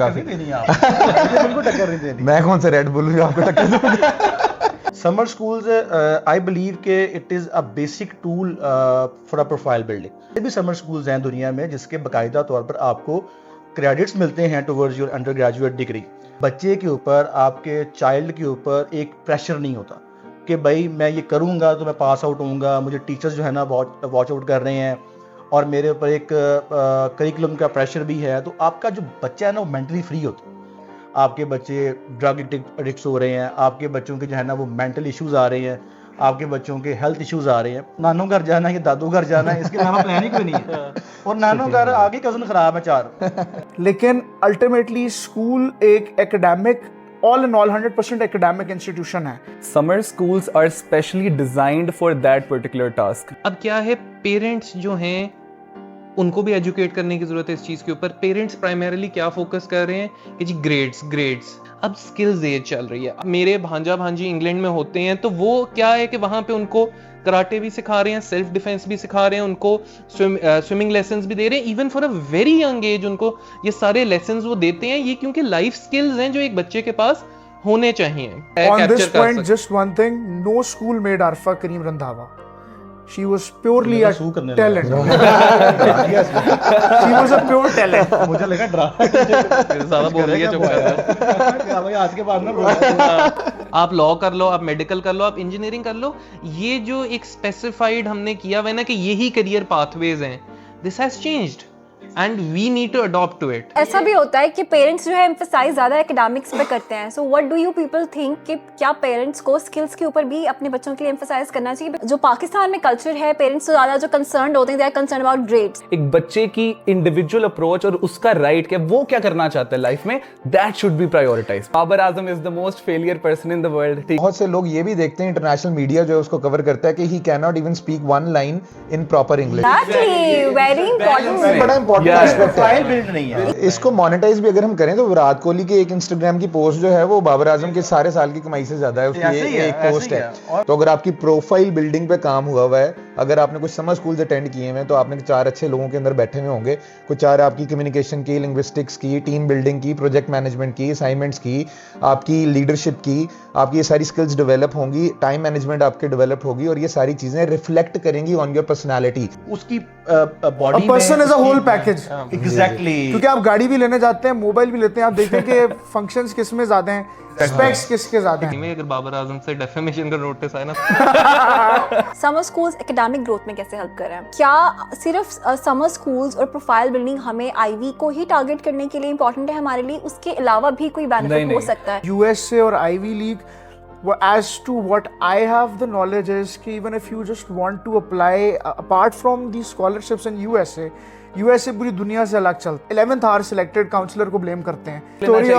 काफी देनी आप बिल्कुल टक्कर नहीं देनी। मैं कौन सा रेड बुल हूँ आपको टक्कर दूंगा। समर स्कूल्स आई बिलीव के it is a basic tool for a profile building. ये भी समर स्कूल्स हैं दुनिया में जिसके बाकायदा तौर पर आपको क्रेडिट्स मिलते हैं towards your under graduate degree. बच्चे के ऊपर, आपके चाइल्ड के ऊपर एक प्रेशर नहीं होता कि भाई मैं ये करूँगा तो मैं पास आउट होऊंगा, मुझे टीचर्स जो है ना वॉच आउट कर रहे हैं और मेरे ऊपर एक करिकुलम का प्रेशर भी है। तो आपका जो बच्चा है ना वो मेंटली फ्री होता है। आपके बच्चे ड्रग एडिक्ट्स हो रहे हैं, आपके बच्चों के जो है ना वो मेंटल इश्यूज आ रहे हैं, आपके बच्चों के हेल्थ इश्यूज आ रहे हैं। नानू घर जाना है या दादू घर जाना है, इसके अलावा प्लानिंग कोई नहीं है। और नानू घर आगे कजन खराब है 4। लेकिन अल्टीमेटली स्कूल एक academic all in all 100% academic institution है। Summer schools are specially designed for that particular task. अब क्या है, पेरेंट्स जो हैं उनको भी एजुकेट करने की जरूरत है इस चीज के ऊपर। पेरेंट्स प्राइमरीली क्या फोकस कर रहे हैं कि जी ग्रेड्स। अब स्किल्स एज चल रही है। मेरे भांजा भांजी इंग्लैंड में होते हैं तो वो क्या है कि वहां पे उनको कराटे भी सिखा रहे हैं, सेल्फ डिफेंस भी सिखा रहे हैं, उनको स्विमिंग लेसन्स भी दे रहे हैं। Even for a very young age उनको ये सारे लेसन्स वो देते हैं। ये क्योंकि लाइफ स्किल्स हैं जो एक बच्चे के पास होने चाहिए। On this point, just one thing, no school made Arfa Kareem Randhawa. She was purely a talent. She was a pure talent. मुझे लगा ड्रा ज्यादा बोल रही है, चुप कर। भाई आज के बाद ना आप लॉ कर लो, आप मेडिकल कर लो, आप इंजीनियरिंग कर लो। ये जो एक स्पेसिफाइड हमने किया हुआ है ना कि यही करियर पाथवेज हैं, this has changed and we need to adopt to it. ऐसा भी होता है कि पेरेंट्स जो है एम्फसाइज ज्यादा एकेडमिक्स पे करते हैं। So what do you people think कि क्या पेरेंट्स को स्किल्स के ऊपर भी अपने बच्चों के लिए एम्फसाइज करना चाहिए? जो पाकिस्तान में कल्चर है, पेरेंट्स तो ज्यादा जो कंसर्न्ड होते हैं, they are concerned about grades. एक बच्चे की इंडिविजुअल अप्रोच और उसका राइट क्या, वो क्या करना चाहता है लाइफ में, that should be prioritize. Babar Azam is the most failure person in the world. बहुत से लोग ये भी देखते हैं, इंटरनेशनल मीडिया जो है उसको कवर करता है कि he can not even speak one line in proper English. Actually very important, बड़ा इंपॉर्टेंट एस्पेक्ट है। बिल्ड नहीं है। इसको मोनेटाइज भी अगर हम करें तो विराट कोहली की एक इंस्टाग्राम की पोस्ट जो है वो बाबर आजम के सारे साल की कमाई से ज्यादा है। उसकी एक पोस्ट है। तो अगर आपकी प्रोफाइल बिल्डिंग पे काम हुआ है, अगर आपने कुछ समर स्कूल्स अटेंड किए हैं तो आपने 4 अच्छे लोगों के अंदर बैठे हुए होंगे। कुछ 4 आपकी कम्युनिकेशन की, लिंग्विस्टिक्स की, टीम बिल्डिंग की, प्रोजेक्ट मैनेजमेंट की, असाइनमेंट्स की, आपकी लीडरशिप की, आपकी ये सारी स्किल्स डेवलप होंगी, टाइम मैनेजमेंट आपके डेवलप होगी और ये सारी चीजें रिफ्लेक्ट करेंगी ऑन योर पर्सनालिटी। उसकी body person is a whole package. Exactly. क्योंकि आप गाड़ी भी लेने जाते हैं, मोबाइल भी लेते हैं, आप देखते हैं कि फंक्शंस किस में ज्यादा हैं, स्पेक्स किसके ज्यादा हैं। अगर बाबर आजम से डेफेमेशन का नोटिस आया ना। समर स्कूल्स एकेडमिक ग्रोथ में कैसे हेल्प कर रहे हैं? क्या सिर्फ समर स्कूल्स और प्रोफाइल बिल्डिंग हमें आईवी को ही टारगेट करने के लिए इंपॉर्टेंट है हमारे लिए? उसके अलावा भी कोई बेनिफिट हो सकता है? यूएसए और Ivy League, as to what I have the knowledge is कि even if you just want to apply apart from these scholarships in USA पूरी दुनिया से अलग चलता है। 11th hour selected काउंसलर को ब्लेम करते हैं। Story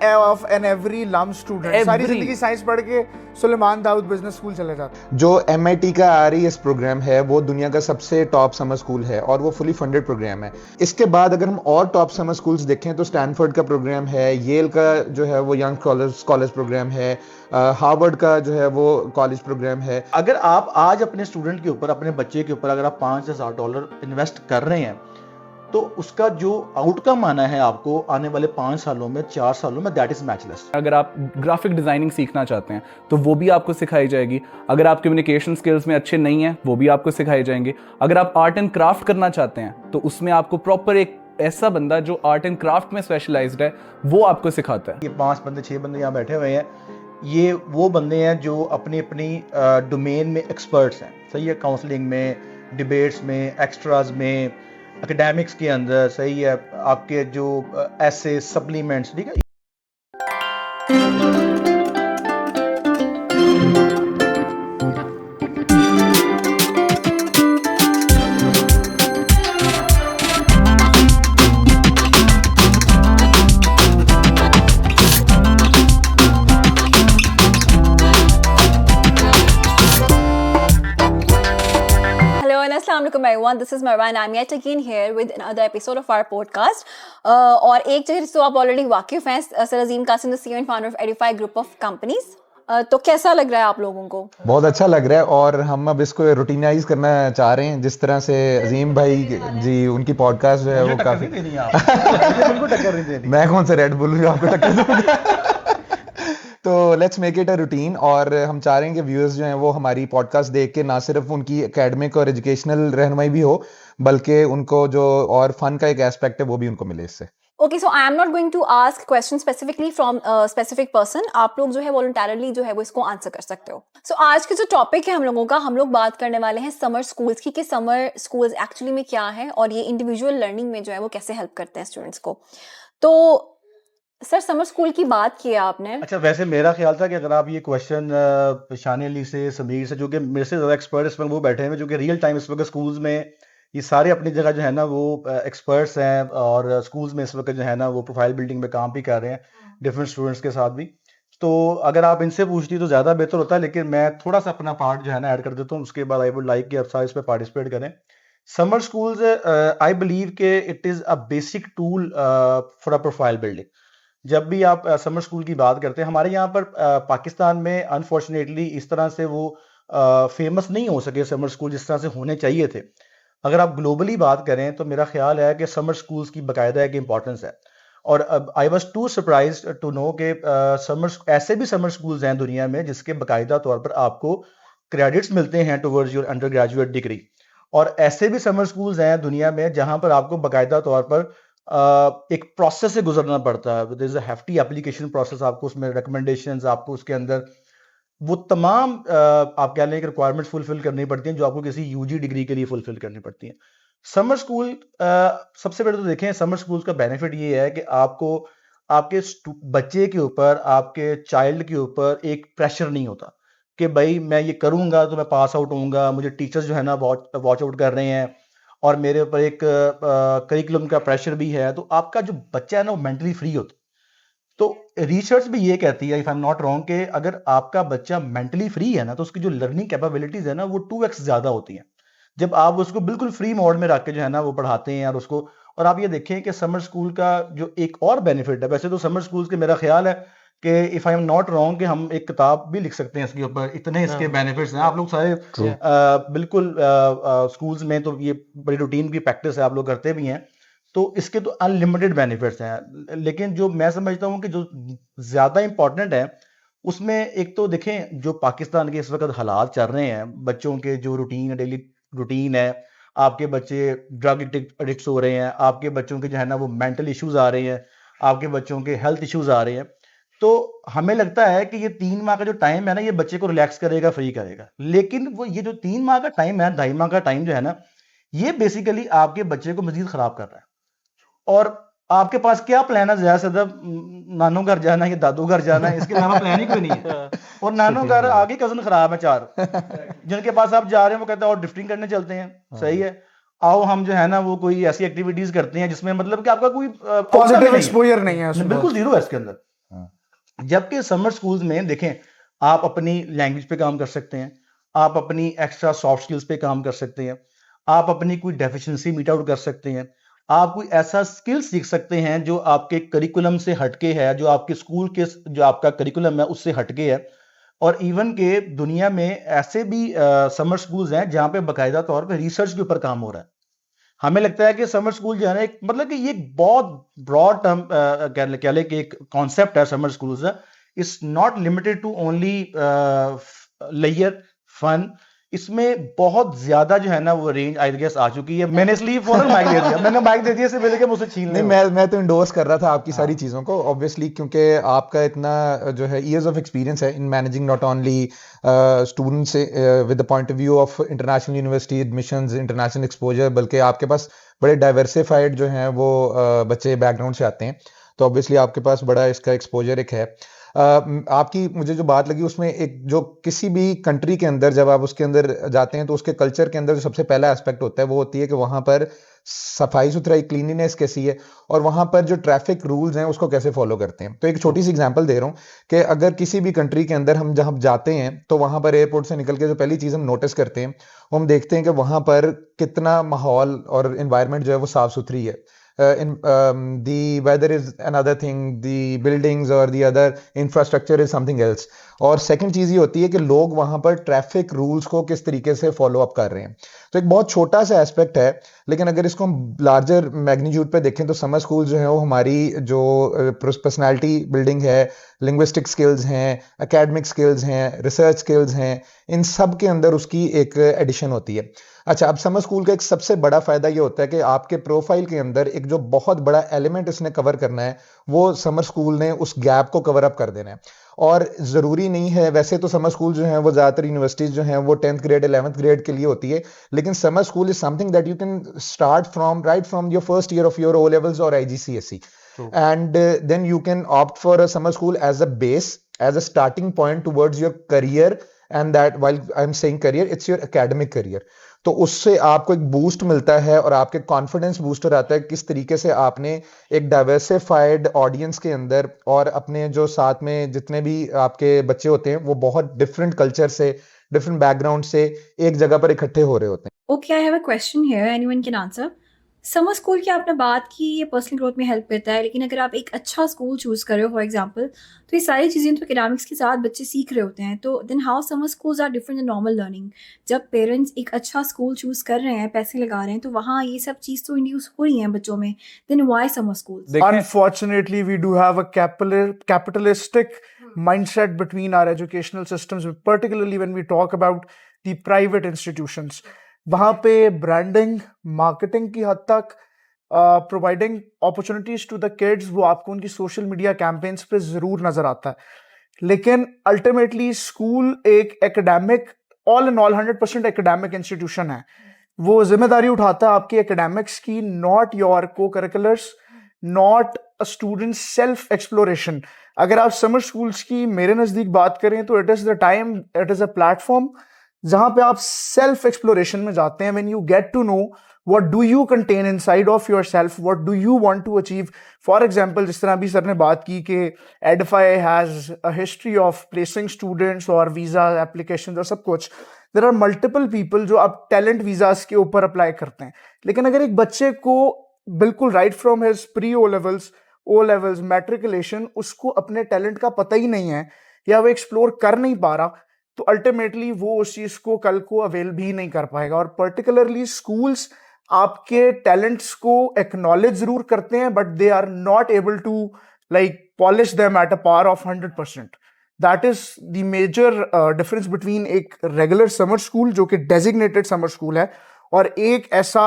of an every lump student. सारी जिंदगी साइंस पढ़ के सुलेमान दाऊद बिजनेस स्कूल चले जाते हैं। जो MIT का RES प्रोग्राम है वो दुनिया का सबसे टॉप समर स्कूल है और वो फुली फंडेड प्रोग्राम है। इसके बाद अगर हम और टॉप समर स्कूल्स देखें तो स्टैनफोर्ड का प्रोग्राम है, येल का जो है वो यंग स्कॉलर्स प्रोग्राम है, हार्वर्ड का जो है वो कॉलेज प्रोग्राम है। अगर आप आज अपने स्टूडेंट के ऊपर, अपने बच्चे के ऊपर अगर आप $5,000 इन्वेस्ट कर रहे हैं तो उसका जो आउटकम आना है आपको आने वाले 5 सालों में, 4 सालों में, दैट इज मैचलेस। अगर आप ग्राफिक डिजाइनिंग सीखना चाहते हैं तो वो भी आपको सिखाई जाएगी। अगर आप कम्युनिकेशन स्किल्स में अच्छे नहीं हैं वो भी आपको सिखाए जाएंगे। अगर आप आर्ट एंड क्राफ्ट करना चाहते हैं तो उसमें आपको प्रॉपर एक ऐसा बंदा जो आर्ट एंड क्राफ्ट में स्पेशलाइज्ड है वो आपको सिखाता है। ये 5 बंदे 6 बंदे यहाँ बैठे हुए हैं, ये वो बंदे हैं जो अपनी अपनी डोमेन में एक्सपर्ट्स हैं। सही है, काउंसलिंग में, डिबेट्स में, एक्स्ट्राज में, एकेडमिक्स के अंदर। सही है, आपके जो ऐसे सप्लीमेंट्स, ठीक है। Everyone, this is Marwa and I'm yet again here with another episode of our podcast. और एक चीज़ तो आप ऑलरेडी वाकिफ हैं, sir Azeem Qasim, the CEO and founder of Edify Group of Companies. तो कैसा लग रहा है आप लोगों को? बहुत अच्छा लग रहा है और हम अब इसको रूटीनाइज करना चाह रहे हैं, जिस तरह से अजीम भाई जी उनकी पॉडकास्ट जो है वो काफी बिल्कुल टक्कर नहीं देनी। मैं कौन सा रेड बुल जो आपको टक्कर दूंगा। तो let's make it a routine, और हम चाह रहे हैं कि व्यूअर्स जो हैं वो हमारी पॉडकास्ट देख के ना सिर्फ उनकी एकेडमिक और एजुकेशनल रहनुमाई भी हो, बल्कि उनको जो और फन का एक एस्पेक्ट है वो भी उनको मिले इससे। Okay, so I am not going to ask questions specifically from a specific person. आप लोग जो है voluntarily जो है वो इसको आंसर कर सकते हो. So आज के जो टॉपिक है हम लोगों का, हम लोग बात करने वाले हैं समर स्कूल्स की, कि समर स्कूल्स एक्चुअली में क्या है और ये इंडिविजुअल लर्निंग में जो है वो कैसे हेल्प करते हैं स्टूडेंट्स को. तो सर, समर स्कूल की बात की आपने. अच्छा, वैसे मेरा ख्याल था कि अगर आप ये क्वेश्चन शानी अली से, समीर से, जो कि मेरे से ज़्यादा एक्सपर्ट इस वक्त वो बैठे हैं, जो कि रियल टाइम इस वक्त स्कूल्स में ये सारे अपनी जगह जो है ना वो एक्सपर्ट्स हैं, और स्कूल्स में इस वक्त जो है ना वो प्रोफाइल बिल्डिंग में काम भी कर रहे हैं डिफरेंट स्टूडेंट्स के साथ भी. तो अगर आप इनसे पूछती तो ज़्यादा बेहतर होता है, लेकिन मैं थोड़ा सा अपना पार्ट जो है ना ऐड कर देता हूँ. उसके बाद आई वुड लाइक कि आप सारे इस पर पार्टिसिपेट करें. समर स्कूल्स, आई बिलीव के it is a basic tool for a profile building. जब भी आप समर स्कूल की बात करते हैं, हमारे यहाँ पर पाकिस्तान में अनफॉर्चुनेटली इस तरह से वो फेमस नहीं हो सके समर स्कूल जिस तरह से होने चाहिए थे. अगर आप ग्लोबली बात करें तो मेरा ख्याल है कि समर स्कूल्स की बाकायदा एक इम्पॉर्टेंस है. और I was too surprise to know कि ऐसे भी समर स्कूल्स हैं दुनिया में जिसके बाकायदा तौर पर आपको क्रेडिट्स मिलते हैं towards your under graduate degree. और ऐसे भी समर स्कूल्स हैं दुनिया में जहां पर आपको बाकायदा तौर पर एक प्रोसेस से गुजरना पड़ता है. There is a hefty application process. आपको उसमें रिकमेंडेशंस, आपको उसके अंदर वो तमाम आप कह लें कि रिक्वायरमेंट्स फुलफिल करनी पड़ती हैं जो आपको किसी यूजी डिग्री के लिए फुलफिल करनी पड़ती हैं. समर स्कूल, सबसे पहले तो देखें, समर स्कूल्स का बेनिफिट ये है कि आपको आपके बच्चे के ऊपर, आपके चाइल्ड के ऊपर एक प्रेशर नहीं होता कि भाई मैं ये करूंगा तो मैं पास आउट होऊंगा, मुझे टीचर्स जो है ना वॉच आउट कर रहे हैं और मेरे ऊपर एक करिकुलम का प्रेशर भी है. तो आपका जो बच्चा है ना वो मेंटली फ्री होता है. तो रिसर्च भी ये कहती है, if I am not wrong, कि अगर आपका बच्चा मेंटली फ्री है ना तो उसकी जो लर्निंग कैपेबिलिटीज है ना वो 2x ज्यादा होती हैं जब आप उसको बिल्कुल फ्री मोड में रख के जो है ना वो पढ़ाते हैं. और उसको, और आप ये देखें कि समर स्कूल का जो एक और बेनिफिट है, वैसे तो समर स्कूल्स के मेरा ख्याल है कि if I am not wrong कि हम एक किताब भी लिख सकते हैं इसके ऊपर, इतने इसके बेनिफिट्स हैं. आप लोग सारे बिल्कुल स्कूल्स में तो ये बड़ी रूटीन की प्रैक्टिस है, आप लोग करते भी हैं. तो इसके तो अनलिमिटेड बेनिफिट्स हैं, लेकिन जो मैं समझता हूँ कि जो ज़्यादा इंपॉर्टेंट है उसमें एक तो देखें जो पाकिस्तान के इस वक्त हालात चल रहे हैं, बच्चों के जो रूटीन, डेली रूटीन है, आपके बच्चे ड्रग एडिक्ट्स हो रहे हैं, आपके बच्चों के जो है ना वो मेंटल इश्यूज आ रहे हैं, आपके बच्चों के हेल्थ इश्यूज आ रहे हैं. तो हमें लगता है कि ये 3 माह का जो टाइम है ना ये बच्चे को रिलैक्स करेगा, फ्री करेगा. लेकिन वो ये जो 3 माह का टाइम है, 2.5 माह का टाइम जो है ना, ये बेसिकली आपके बच्चे को मजीद खराब कर रहा है. और आपके पास क्या प्लान है? ज्यादा से ज्यादा नानू घर जाना है या दादू घर जाना है, इसके अलावा प्लान ही कोई नहीं है. और नानू घर आगे कजन खराब है 4 जिनके पास आप जा रहे हैं, वो कहते हैं और ड्रिफ्टिंग करने चलते हैं. सही है, आओ हम जो है ना वो कोई ऐसी एक्टिविटीज करते हैं जिसमें मतलब कि आपका कोई पॉजिटिव एक्सपोजर नहीं है, बिल्कुल जीरो है इसके अंदर. जबकि समर स्कूल्स में देखें, आप अपनी लैंग्वेज पे काम कर सकते हैं, आप अपनी एक्स्ट्रा सॉफ्ट स्किल्स पे काम कर सकते हैं, आप अपनी कोई डेफिशिएंसी मीट आउट कर सकते हैं, आप कोई ऐसा स्किल सीख सकते हैं जो आपके करिकुलम से हटके है, जो आपके स्कूल के जो आपका करिकुलम है उससे हटके है. और इवन के दुनिया में ऐसे भी समर स्कूल्स हैं जहां पे बाकायदा तौर पे रिसर्च के ऊपर काम हो रहा है. हमें लगता है कि समर स्कूल जो है ना एक मतलब कि ये बहुत ब्रॉड टर्म कह ले कि एक कॉन्सेप्ट है summer schools. It's not limited to only layer fun. इसमें बहुत ज्यादा जो है ना वो रेंज आई गेस आ चुकी है. मैंने इसलिए फौरन माइक दे दिया, मैंने माइक दे दिया इससे पहले कि मुझसे छीन नहीं, मैं तो इंडोर्स कर रहा था आपकी सारी चीज़ों को ऑब्वियसली, क्योंकि आपका इतना जो है ईयर्स ऑफ एक्सपीरियंस है in managing not only students with the point of view of international university admissions, international exposure, बल्कि आपके पास बड़े डाइवर्सिफाइड जो हैं वो बच्चे बैकग्राउंड से आते हैं. तो ऑब्वियसली आपके पास बड़ा इसका एक्सपोजर एक है. आपकी मुझे जो बात लगी उसमें एक, जो किसी भी कंट्री के अंदर जब आप उसके अंदर जाते हैं तो उसके कल्चर के अंदर जो सबसे पहला एस्पेक्ट होता है वो होती है कि वहाँ पर सफाई सुथराई, क्लीनिनेस कैसी है, और वहाँ पर जो ट्रैफिक रूल्स हैं उसको कैसे फॉलो करते हैं. तो एक छोटी सी एग्जांपल दे रहा हूँ कि अगर किसी भी कंट्री के अंदर हम जहाँ जाते हैं तो वहाँ पर एयरपोर्ट से निकल के जो पहली चीज़ हम नोटिस करते हैं वो हम देखते हैं कि वहाँ पर कितना माहौल और इन्वायरमेंट जो है वो साफ़ सुथरी है. the weather is another thing, the buildings or the other infrastructure is something else. और सेकंड चीज़ ये होती है कि लोग वहाँ पर ट्रैफिक रूल्स को किस तरीके से फॉलो अप कर रहे हैं. तो एक बहुत छोटा सा एस्पेक्ट है, लेकिन अगर इसको हम लार्जर मैग्नीट्यूड पे देखें तो समर स्कूल जो है वो हमारी जो पर्सनालिटी बिल्डिंग है, लिंग्विस्टिक स्किल्स हैं, एकेडमिक स्किल्स हैं, रिसर्च स्किल्स हैं, इन सब के अंदर उसकी एक एडिशन होती है. अच्छा, अब समर स्कूल का एक सबसे बड़ा फायदा ये होता है कि आपके प्रोफाइल के अंदर एक जो बहुत बड़ा एलिमेंट इसने कवर करना है, वो समर स्कूल ने उस गैप को कवर अप कर देना है. और ज़रूरी नहीं है, वैसे तो समर स्कूल जो है वो ज़्यादातर यूनिवर्सिटीज़ जो हैं वो 10th ग्रेड 11th ग्रेड के लिए होती है, लेकिन summer school is something that you can start from right from your first year of your O levels और IGCSE. And then you can opt for a summer school as a base, as a starting point towards your career, and that while I'm saying career, it's your academic career. तो उससे आपको एक boost मिलता है और आपके confidence booster आता है किस तरीके से आपने एक डाइवर्सिफाइड ऑडियंस के अंदर और अपने जो साथ में जितने भी आपके बच्चे होते हैं वो बहुत डिफरेंट कल्चर से, डिफरेंट बैकग्राउंड से एक जगह पर इकट्ठे हो रहे होते हैं. Okay, I have a question here. Anyone can answer. Summer school की आपने बात की, ये पर्सनल ग्रोथ में हेल्प करता है, लेकिन अगर आप एक अच्छा स्कूल चूज़ कर रहे हो फॉर एग्जांपल, तो ये सारी चीज़ें तो एकेडमिक्स के साथ बच्चे सीख रहे होते हैं. तो then how summer schools are different than normal learning? जब पेरेंट्स एक अच्छा स्कूल चूज़ कर रहे हैं, पैसे लगा रहे हैं, तो वहाँ ये सब चीज़ तो इंड्यूस हो रही हैं बच्चों में. Then why summer schools? Unfortunately, we do have a capitalistic mindset between our educational systems, particularly when we talk about the private institutions. वहाँ पे branding, marketing की हद तक providing opportunities to the kids, वो आपको उनकी सोशल मीडिया कैंपेन्स पे ज़रूर नज़र आता है. लेकिन अल्टीमेटली स्कूल एक academic, all in all 100% academic institution है. वो जिम्मेदारी उठाता है आपकी एकेडमिक्स की, नॉट योर को curriculars, not a student self exploration. अगर आप समर स्कूल्स की मेरे नज़दीक बात करें तो it is the time, it is a platform जहाँ पे आप सेल्फ एक्सप्लोरेशन में जाते हैं. When you get to know what do you contain inside of yourself, what do you want to achieve. For example, जिस तरह अभी सर ने बात की कि Edify has a history of placing students और visa applications और सब कुछ. There are multiple people जो अब talent visas के ऊपर अप्लाई करते हैं. लेकिन अगर एक बच्चे को बिल्कुल right from his pre-O levels, O levels, matriculation, उसको अपने टैलेंट का पता ही नहीं है या वो एक्सप्लोर कर नहीं पा रहा, तो अल्टीमेटली वो उस चीज़ को कल को अवेल भी नहीं कर पाएगा. और पर्टिकुलरली स्कूल्स आपके टैलेंट्स को एक्नॉलेज जरूर करते हैं, but they are not able to like polish them at a power of 100%. That is the major difference between एक रेगुलर समर स्कूल जो कि डेजिग्नेटेड समर स्कूल है और एक ऐसा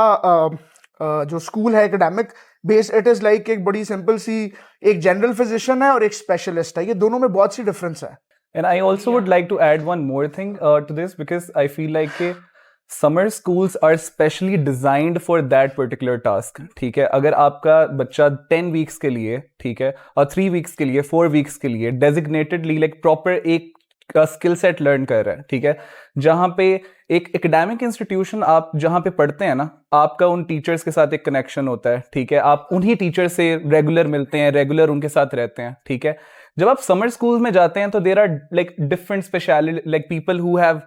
जो स्कूल है academic base. It is like एक बड़ी सिंपल सी एक जनरल फिजिशियन है और एक स्पेशलिस्ट है. ये दोनों में बहुत सी डिफरेंस है. And I also would like to add one more thing to this, because I feel like summer schools are specially designed for that particular task. ठीक है, अगर आपका बच्चा 10 weeks के लिए, ठीक है, और 3 weeks के लिए, 4 weeks के लिए डेजिग्नेटेडली लाइक प्रॉपर एक स्किल सेट लर्न कर रहा है, ठीक है, जहाँ पे एक एकेडमिक इंस्टीट्यूशन आप जहाँ पे पढ़ते हैं ना, आपका उन टीचर्स के साथ एक कनेक्शन होता है, ठीक है, आप उन्हीं टीचर से रेगुलर मिलते हैं, रेगुलर उनके साथ रहते हैं, ठीक है. जब आप समर स्कूल में जाते हैं तो there are like different speciality, like people who have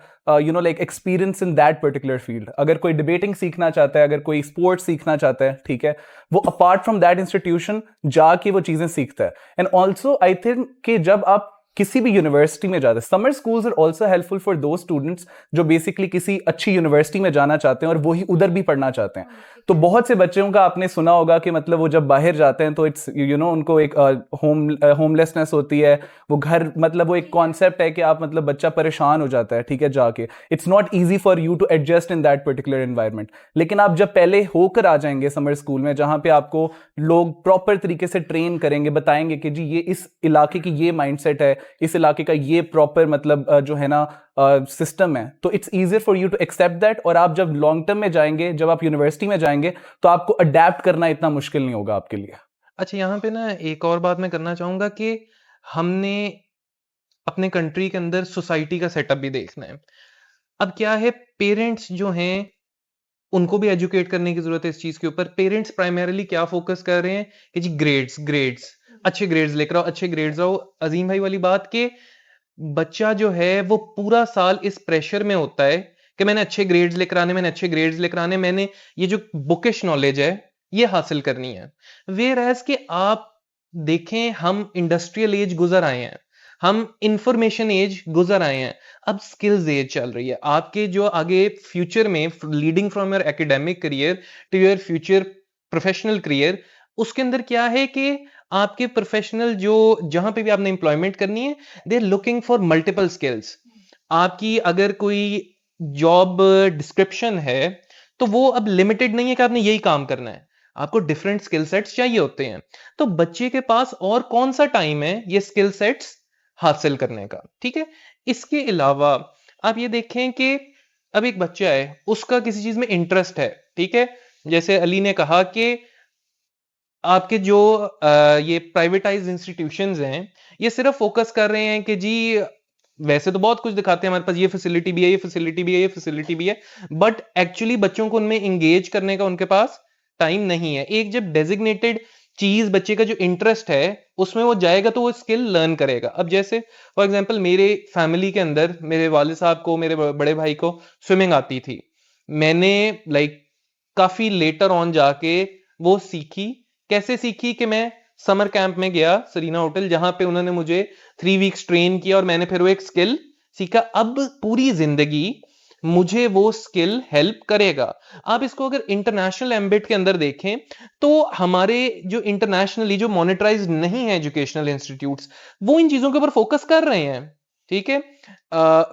like experience in that particular field. अगर कोई डिबेटिंग सीखना चाहता है, अगर कोई स्पोर्ट्स सीखना चाहता है, ठीक है, वो अपार्ट फ्रॉम दैट इंस्टीट्यूशन जाके वो चीजें सीखता है. एंड ऑल्सो आई थिंक कि जब आप किसी भी यूनिवर्सिटी में जाते हैं, summer schools are also helpful for those students जो बेसिकली किसी अच्छी यूनिवर्सिटी में जाना चाहते हैं और वही उधर भी पढ़ना चाहते हैं. तो बहुत से बच्चों का आपने सुना होगा कि मतलब वो जब बाहर जाते हैं तो इट्स उनको एक होमलेसनेस होती है, वो घर मतलब वो एक कॉन्सेप्ट है कि आप मतलब बच्चा परेशान हो जाता है, ठीक है, जाके it's not easy for you to adjust in that particular environment. लेकिन आप जब पहले होकर आ जाएंगे समर स्कूल में, जहाँ पे आपको लोग प्रॉपर तरीके से ट्रेन करेंगे, बताएंगे कि जी ये इस इलाके की ये माइंडसेट है, इस इलाके का ये प्रॉपर मतलब जो है ना सिस्टम है, तो it's easier for you to accept that. और आप जब लॉन्ग टर्म में जाएंगे, जब आप यूनिवर्सिटी में जाएंगे, तो आपको अडेप्ट करना इतना मुश्किल नहीं होगा आपके लिए. अच्छा, यहाँ पे ना एक और बात मैं करना चाहूंगा कि हमने अपने कंट्री के अंदर सोसाइटी का सेटअप भी देखना है. अब क्या है, पेरेंट्स जो हैं उनको भी एजुकेट करने की जरूरत है इस चीज के ऊपर. पेरेंट्स प्राइमरीली क्या फोकस कर रहे हैं कि जी ग्रेड्स, अच्छे ग्रेड्स लेकर आओ, अच्छे ग्रेड्स आओ. अजीम भाई वाली बात कि बच्चा जो है वो पूरा साल इस प्रेशर में होता है कि मैंने अच्छे ग्रेड्स लेकर आने, मैंने अच्छे ग्रेड्स लेकर आने, मैंने ये जो बुकिश नॉलेज है ये हासिल करनी है। वेयर एज कि आप देखें, हम इंडस्ट्रियल एज गुजर आए हैं, हम इंफॉर्मेशन एज गुजर आए हैं, अब स्किल्स एज चल रही है। आपके जो आगे फ्यूचर में leading from your academic career to your future professional career, उसके अंदर क्या है कि आपके प्रोफेशनल जो जहां पे भी आपने एम्प्लॉयमेंट करनी है, they are looking for multiple skills. आपकी अगर कोई जॉब डिस्क्रिप्शन है तो वो अब लिमिटेड नहीं है कि आपने यही काम करना है, आपको डिफरेंट स्किल सेट्स चाहिए होते हैं। तो बच्चे के पास और कौन सा टाइम है ये स्किल सेट्स हासिल करने का, ठीक है। इसके अलावा आप ये देखें कि अब एक बच्चा है, उसका किसी चीज में इंटरेस्ट है, ठीक है। जैसे अली ने कहा कि आपके जो ये प्राइवेटाइज्ड इंस्टीट्यूशंस हैं, ये सिर्फ फोकस कर रहे हैं कि जी वैसे तो बहुत कुछ दिखाते हैं, हमारे पास ये फैसिलिटी भी है, ये फैसिलिटी भी है, ये फैसिलिटी भी है, बट एक्चुअली बच्चों को उनमें इंगेज करने का उनके पास टाइम नहीं है। एक जब डेजिग्नेटेड चीज बच्चे का जो इंटरेस्ट है उसमें वो जाएगा तो वो स्किल लर्न करेगा। अब जैसे फॉर एग्जांपल मेरे फैमिली के अंदर मेरे वालिद साहब को, मेरे बड़े भाई को स्विमिंग आती थी। मैंने काफी लेटर ऑन जाके वो सीखी। कैसे सीखी कि मैं समर कैंप में गया सरीना होटल, जहां पे उन्होंने मुझे 3 वीक्स ट्रेन किया और मैंने फिर वो एक स्किल सीखा। अब पूरी जिंदगी मुझे वो स्किल हेल्प करेगा। आप इसको अगर इंटरनेशनल एम्बिट के अंदर देखें तो हमारे जो इंटरनेशनली जो मॉनिटराइज्ड नहीं है एजुकेशनल इंस्टीट्यूट्स, वो इन चीजों के ऊपर फोकस कर रहे हैं, ठीक है।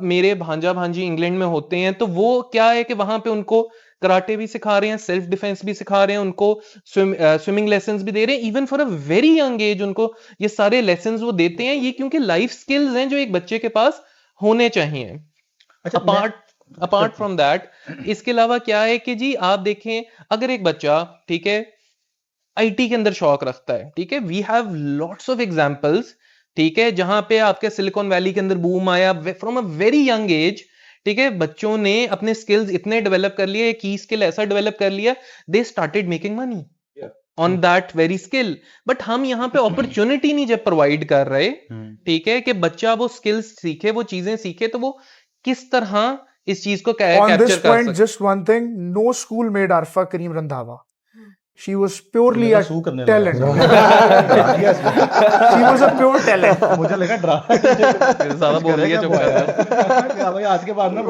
मेरे भांजा भांजी इंग्लैंड में होते हैं तो वो क्या है कि वहां पे उनको कराटे भी सिखा रहे हैं, सेल्फ डिफेंस भी सिखा रहे हैं, उनको स्विमिंग लेसन्स भी दे रहे हैं। Even for a very young age उनको ये सारे लेसन्स वो देते हैं। ये क्योंकि लाइफ स्किल्स हैं जो एक बच्चे के पास होने चाहिए। अच्छा, अपार्ट फ्रॉम दैट, इसके अलावा क्या है कि जी आप देखें, अगर एक बच्चा, ठीक है, आईटी के अंदर शौक रखता है, ठीक है, we have lots of examples, ठीक है, जहां पे आपके सिलिकॉन वैली के अंदर बूम आया from a very young age, ठीक है। बच्चों ने अपने स्किल्स इतने डेवलप कर लिए, की स्किल ऐसा डेवलप कर लिया, they started making money on that very skill. But हम यहाँ पे अपॉर्चुनिटी नहीं जब प्रोवाइड कर रहे, ठीक है, कि बच्चा वो स्किल्स सीखे, वो चीजें सीखे, तो वो किस तरह इस चीज को कैप्चर कर सकते। On this point, just one thing: no school made Arfa Kareem Randhawa. She was purely a talent. She was a pure talent. मुझे लगा ड्रामा ज्यादा बोल रही है, चुप कर। भाई आज के बाद ना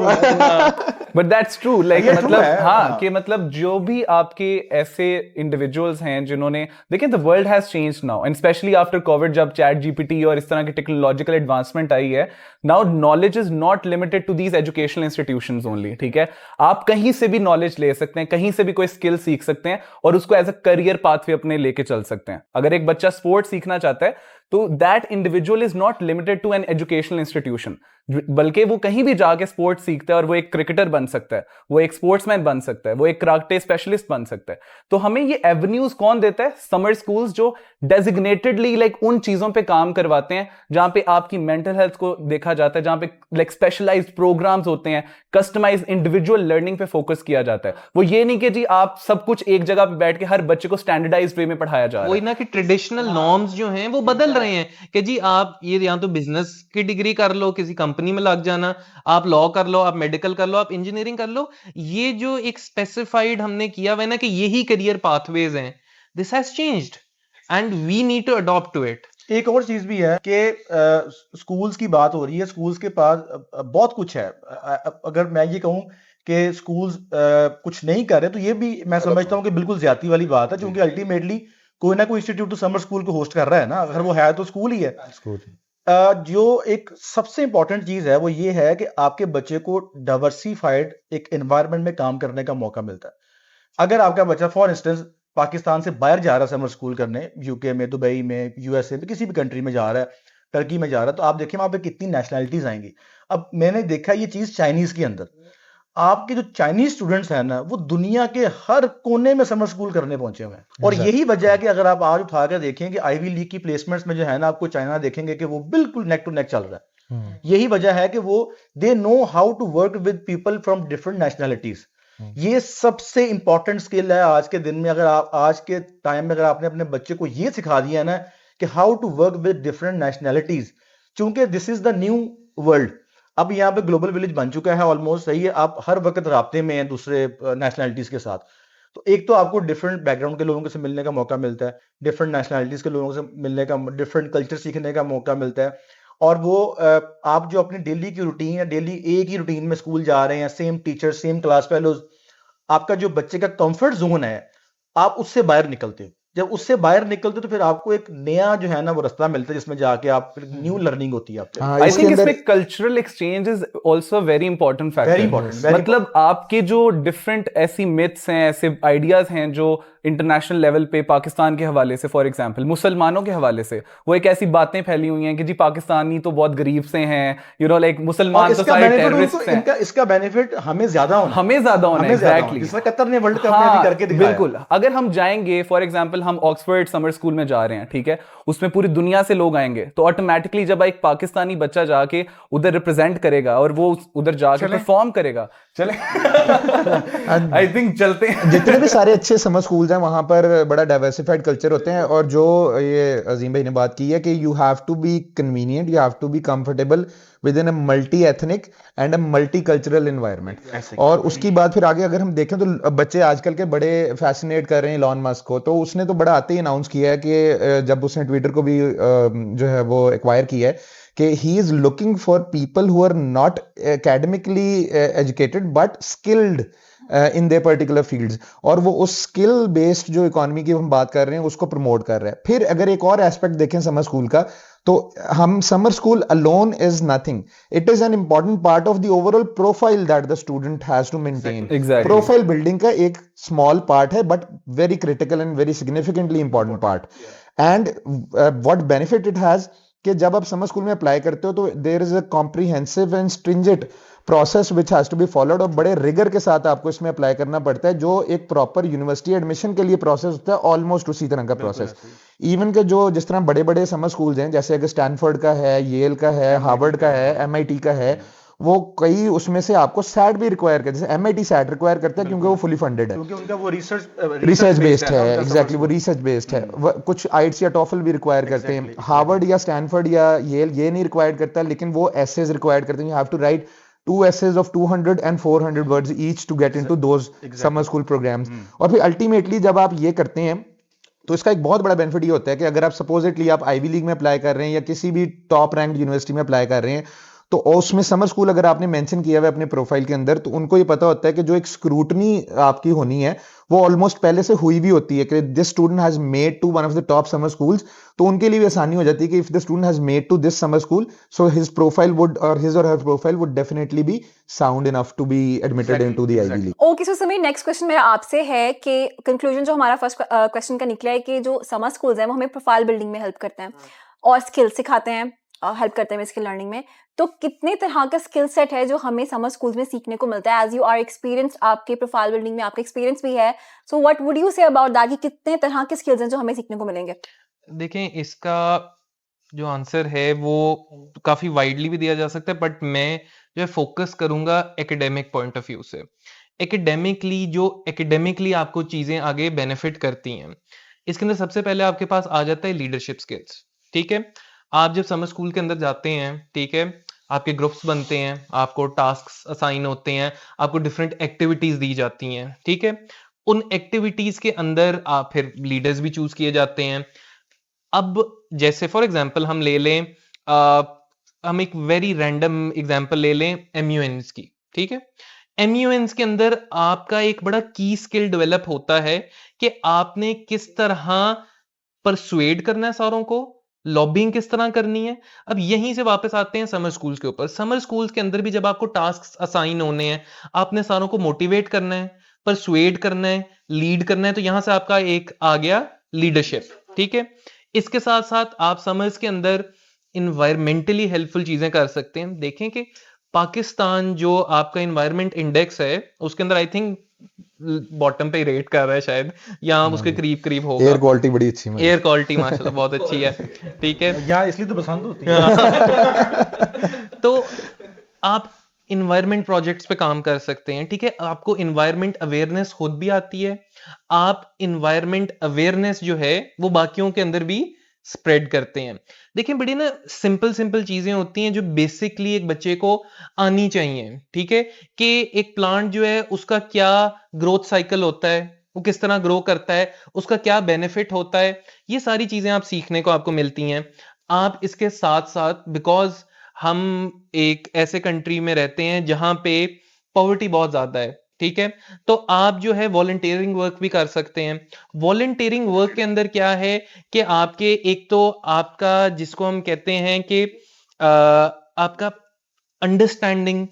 बट दैट्स ट्रू, लाइक ये true मतलब है, हाँ हाँ। कि मतलब जो भी आपके ऐसे इंडिविजुअल्स हैं जिन्होंने, देखिए the world has changed now and specially after Covid, जब चैट जीपीटी और इस तरह की टेक्नोलॉजिकल एडवांसमेंट आई है, now knowledge is not limited to these educational institutions only, ठीक है। आप कहीं से भी नॉलेज ले सकते हैं, कहीं से भी कोई स्किल सीख सकते हैं और उसको एज अ करियर पाथवे अपने लेके चल सकते हैं। अगर एक बच्चा स्पोर्ट्स सीखना चाहता है तो that individual is not limited to an educational institution, बल्कि वो कहीं भी जाके स्पोर्ट्स सीखता है और वो एक क्रिकेटर बन सकता है, वो एक स्पोर्ट्समैन बन सकता है, वो एक कराटे स्पेशलिस्ट बन सकता है। तो हमें ये एवेन्यूज कौन देता है? समर स्कूल्स, जो डेजिग्नेटेडली लाइक उन चीजों पे काम करवाते हैं जहां पे आपकी मेंटल हेल्थ को देखा जाता है, जहां पे लाइक स्पेशलाइज्ड प्रोग्राम्स होते हैं, कस्टमाइज्ड इंडिविजुअल लर्निंग पे फोकस किया जाता है। वो ये नहीं कि जी आप सब कुछ एक जगह पे बैठ के हर बच्चे को स्टैंडर्डाइज्ड वे में पढ़ाया जा रहा है। वही ना कि ट्रेडिशनल नॉर्म्स जो हैं वो बदल रहे हैं कि जी आप ये या तो बिजनेस की डिग्री कर लो, किसी कंपनी में लग जाना, आप लॉ कर लो, आप मेडिकल कर लो, आप इंजीनियरिंग कर लो। ये जो एक स्पेसिफाइड हमने किया हुआ है ना कि यही करियर पाथवेज हैं, this has changed and we need to adopt to it. एक और चीज भी है कि स्कूल्स की बात हो रही है, स्कूल्स के पास बहुत कुछ है। अगर मैं ये कहूँ कि स्कूल्स कुछ नहीं कर रहे तो ये भी मैं समझता हूँ कि बिल्कुल ज्यादती वाली बात है, क्योंकि अल्टीमेटली कोई ना कोई इंस्टीट्यूट तो समर स्कूल को होस्ट कर रहा है ना, अगर वो है तो स्कूल ही है। जो एक सबसे इंपॉर्टेंट चीज है वो ये है कि आपके बच्चे को डाइवर्सिफाइड एक एनवायरनमेंट में काम करने का मौका मिलता है। अगर आपका बच्चा फॉर इंस्टेंस पाकिस्तान से बाहर जा रहा है समर स्कूल करने, यूके में, दुबई में, यूएसए में, किसी भी कंट्री में जा रहा है, टर्की में जा रहा है, तो आप देखें वहां पे कितनी नेशनैलिटीज आएंगी। अब मैंने देखा ये चीज चाइनीज के अंदर, आपके जो चाइनीज स्टूडेंट्स हैं ना वो दुनिया के हर कोने में समर स्कूल करने पहुंचे हुए हैं। और यही वजह है कि अगर आप आज उठा कर देखें कि आईवी लीग की प्लेसमेंट्स में जो है ना, आपको चाइना देखेंगे कि वो बिल्कुल नेक टू नेक चल रहा है। यही वजह है कि वो they know how to work with people from different nationalities. ये सबसे इंपॉर्टेंट स्किल है आज के दिन में। अगर आप आज के टाइम में अगर आपने अपने बच्चे को ये सिखा दिया ना कि how to work with different nationalities, चूंकि this is the new world. अब यहाँ पे ग्लोबल विलेज बन चुका है ऑलमोस्ट, सही है, आप हर वक्त राब्ते में हैं दूसरे नेशनैलिटीज के साथ। तो एक तो आपको डिफरेंट बैकग्राउंड के लोगों से मिलने का मौका मिलता है, डिफरेंट नेशनैलिटीज के लोगों से मिलने का, डिफरेंट कल्चर सीखने का मौका मिलता है। और वो आप जो अपनी डेली की रूटीन या डेली एक ही रूटीन में स्कूल जा रहे हैं, same teacher, same class fellows, आपका जो बच्चे का कंफर्ट जोन है, आप उससे बाहर निकलते हो। जब उससे बाहर निकलते हो तो फिर आपको एक नया जो है ना वो रास्ता मिलता है जिसमें जाके आप न्यू लर्निंग होती है आपके। आई थिंक इसमें cultural exchange is also very important factor. मतलब आपके जो डिफरेंट ऐसी मिथ्स हैं, ऐसे आइडियाज हैं जो इंटरनेशनल लेवल पे पाकिस्तान के हवाले से, फॉर एग्जांपल मुसलमानों के हवाले से वो एक ऐसी बातें फैली हुई हैं कि जी पाकिस्तानी तो बहुत गरीब से हैं, यू नो, लाइक मुसलमान तो सारे टेररिस्ट हैं। इसका बेनिफिट हमें ज्यादा होना है। एग्जैक्टली, जिसमें कतर ने वर्ल्ड कप में भी करके दिखाया। बिल्कुल, अगर हम जाएंगे फॉर एग्जांपल हम ऑक्सफोर्ड समर स्कूल में जा रहे हैं, ठीक है, उसमें पूरी दुनिया से लोग आएंगे, तो ऑटोमेटिकली जब एक पाकिस्तानी बच्चा जाके उधर रिप्रेजेंट करेगा और वो उधर जाके परफॉर्म करेगा, चले आई थिंक चलते हैं। जितने भी सारे अच्छे समर स्कूल्स हैं वहां पर बड़ा डाइवर्सिफाइड कल्चर होते हैं, और जो ये अजीम भाई ने बात की है कि you have to be convenient, you have to be comfortable within a multi ethnic and a multi cultural environment. और उसकी बात फिर आगे अगर हम देखें तो बच्चे आजकल के बड़े फैसिनेट कर रहे हैं इलॉन मस्क को, तो उसने तो बड़ा आते ही अनाउंस किया है कि जब उसने ट्विटर को भी जो है वो एक्वायर किया है कि he is looking for people who are not academically educated but skilled in their particular fields, और वो उस स्किल बेस्ड जो इकोनॉमी की हम बात कर रहे हैं उसको प्रमोट कर रहे हैं। फिर अगर एक और एस्पेक्ट देखें समर स्कूल का, तो हम summer school alone is nothing, it is an important part of the overall profile that the student has to maintain. Profile building का एक स्मॉल पार्ट है but very critical and very significantly important part. And what benefit it has कि जब आप summer school में apply करते हो तो there is a comprehensive and stringent process which has to be followed, और बड़े रिगर के साथ आपको इसमें अप्लाई करना पड़ता है, जो एक प्रॉपर यूनिवर्सिटी एडमिशन के लिए प्रोसेस होता है, ऑलमोस्ट उसी तरह का प्रोसेस। इवन के जो जिस तरह बड़े बड़े समर स्कूल्स हैं, जैसे अगर स्टैनफोर्ड का है, येल का है, हार्वर्ड का है, MIT का है, वो कई उसमें से आपको सैट भी रिक्वायर करते हैं, जैसे MIT सैट रिक्वायर करता है क्योंकि वो फुली फंडेड है, क्योंकि उनका वो रिसर्च बेस्ड है। एग्जैक्टली, वो रिसर्च बेस्ड है। कुछ आइट्स या टॉफल भी रिक्वायर करते हैं। हार्वर्ड या स्टैनफोर्ड या येल ये नहीं रिक्वायर करता, लेकिन वो एसेज रिक्वायर करते हैं। You have to write 2 essays of 200 and 400 words each to get into those summer school programs। और फिर अल्टीमेटली जब आप ये करते हैं तो इसका एक बहुत बड़ा बेनिफिट ये होता है कि अगर आप सपोजिटली आप आईवी लीग में अप्लाई कर रहे हैं या किसी भी टॉप रैंक यूनिवर्सिटी में अप्लाई कर रहे हैं, तो उसमें समर स्कूल अगर आपने मेंशन किया हुआ है अपने प्रोफाइल के अंदर, तो उनको ये पता होता है कि जो एक स्क्रूटनी आपकी होनी है वो ऑलमोस्ट पहले से हुई भी होती है कि this student has made to one of the top summer schools, तो उनके लिए भी आसानी हो जाती है कि if the student has made to this summer school, so his profile would और हिज और her profile would definitely be sound enough to be admitted into the Ivy League. Okay, so Sameer, next question मेरा आपसे है कि conclusion जो हमारा first question का निकला है कि जो समर स्कूल्स हैं वो हमें प्रोफाइल बिल्डिंग में हेल्प करते हैं और स्किल सिखाते हैं, हेल्प करते हैं स्किल लर्निंग में, तो कितने तरह का स्किल सेट है जो हमें समर स्कूल्स में सीखने को मिलता है? एज यू आर एक्सपीरियंस, आपके प्रोफाइल बिल्डिंग में आपका एक्सपीरियंस भी है, so what would you say about that कि कितने तरह के स्किल्स हैं जो हमें सीखने को मिलेंगे? देखें, इसका जो आंसर है वो काफी वाइडली भी दिया जा सकता है, बट मैं जो है फोकस करूंगा एकेडमिक पॉइंट ऑफ व्यू से। एकेडमिकली आपको चीजें आगे बेनिफिट करती हैं, इसके अंदर सबसे पहले आपके पास आ जाता है लीडरशिप स्किल्स। ठीक है, आप जब समर स्कूल के अंदर जाते हैं, ठीक है, आपके ग्रुप्स बनते हैं, आपको टास्क्स असाइन होते हैं, आपको डिफरेंट एक्टिविटीज दी जाती हैं। ठीक है, उन एक्टिविटीज के अंदर आप फिर लीडर्स भी चूज किए जाते हैं। अब जैसे फॉर एग्जांपल हम ले लें, हम एक वेरी रैंडम एग्जांपल ले लें MUNs की। ठीक है, MUNs के अंदर आपका एक बड़ा की स्किल डेवलप होता है कि आपने किस तरह परसुएड करना है सारों को, लॉबिंग किस तरह करनी है। अब यहीं से वापस आते हैं समर स्कूल्स के ऊपर। समर स्कूल्स के अंदर भी जब आपको टास्क असाइन होने हैं, आपने सारों को मोटिवेट करना है, परसुएड करना है, लीड करना है, तो यहां से आपका एक आ गया लीडरशिप। ठीक है, इसके साथ साथ आप समर्स के अंदर इन्वायरमेंटली हेल्पफुल चीजें कर सकते हैं। देखें कि पाकिस्तान जो आपका इन्वायरमेंट इंडेक्स है उसके अंदर आई थिंक बॉटम पे रेट कर रहा है शायद, या उसके करीब होगा। एयर क्वालिटी बड़ी अच्छी है, एयर क्वालिटी माशाल्लाह बहुत अच्छी है। ठीक है, यहाँ इसलिए तो पसंद होती है। तो आप इन्वायरमेंट प्रोजेक्ट्स पे काम कर सकते हैं। ठीक है, आपको इन्वायरमेंट अवेयरनेस खुद भी आती है, आप इन्वायरमेंट अवेयरनेस जो है वो बाकियों के अंदर भी स्प्रेड करते हैं। देखिए, बड़ी ना सिंपल चीजें होती हैं जो बेसिकली एक बच्चे को आनी चाहिए। ठीक है, कि एक प्लांट जो है उसका क्या ग्रोथ साइकिल होता है, वो किस तरह ग्रो करता है, उसका क्या बेनिफिट होता है, ये सारी चीजें आप सीखने को आपको मिलती हैं। आप इसके साथ साथ, बिकॉज हम एक ऐसे कंट्री में रहते हैं जहां पे पॉवर्टी बहुत ज्यादा है, ठीक है, तो आप जो है वॉलंटियरिंग वर्क भी कर सकते हैं। वॉलंटियरिंग वर्क के अंदर क्या है कि आपके एक तो आपका जिसको हम कहते हैं कि आपका अंडरस्टैंडिंग,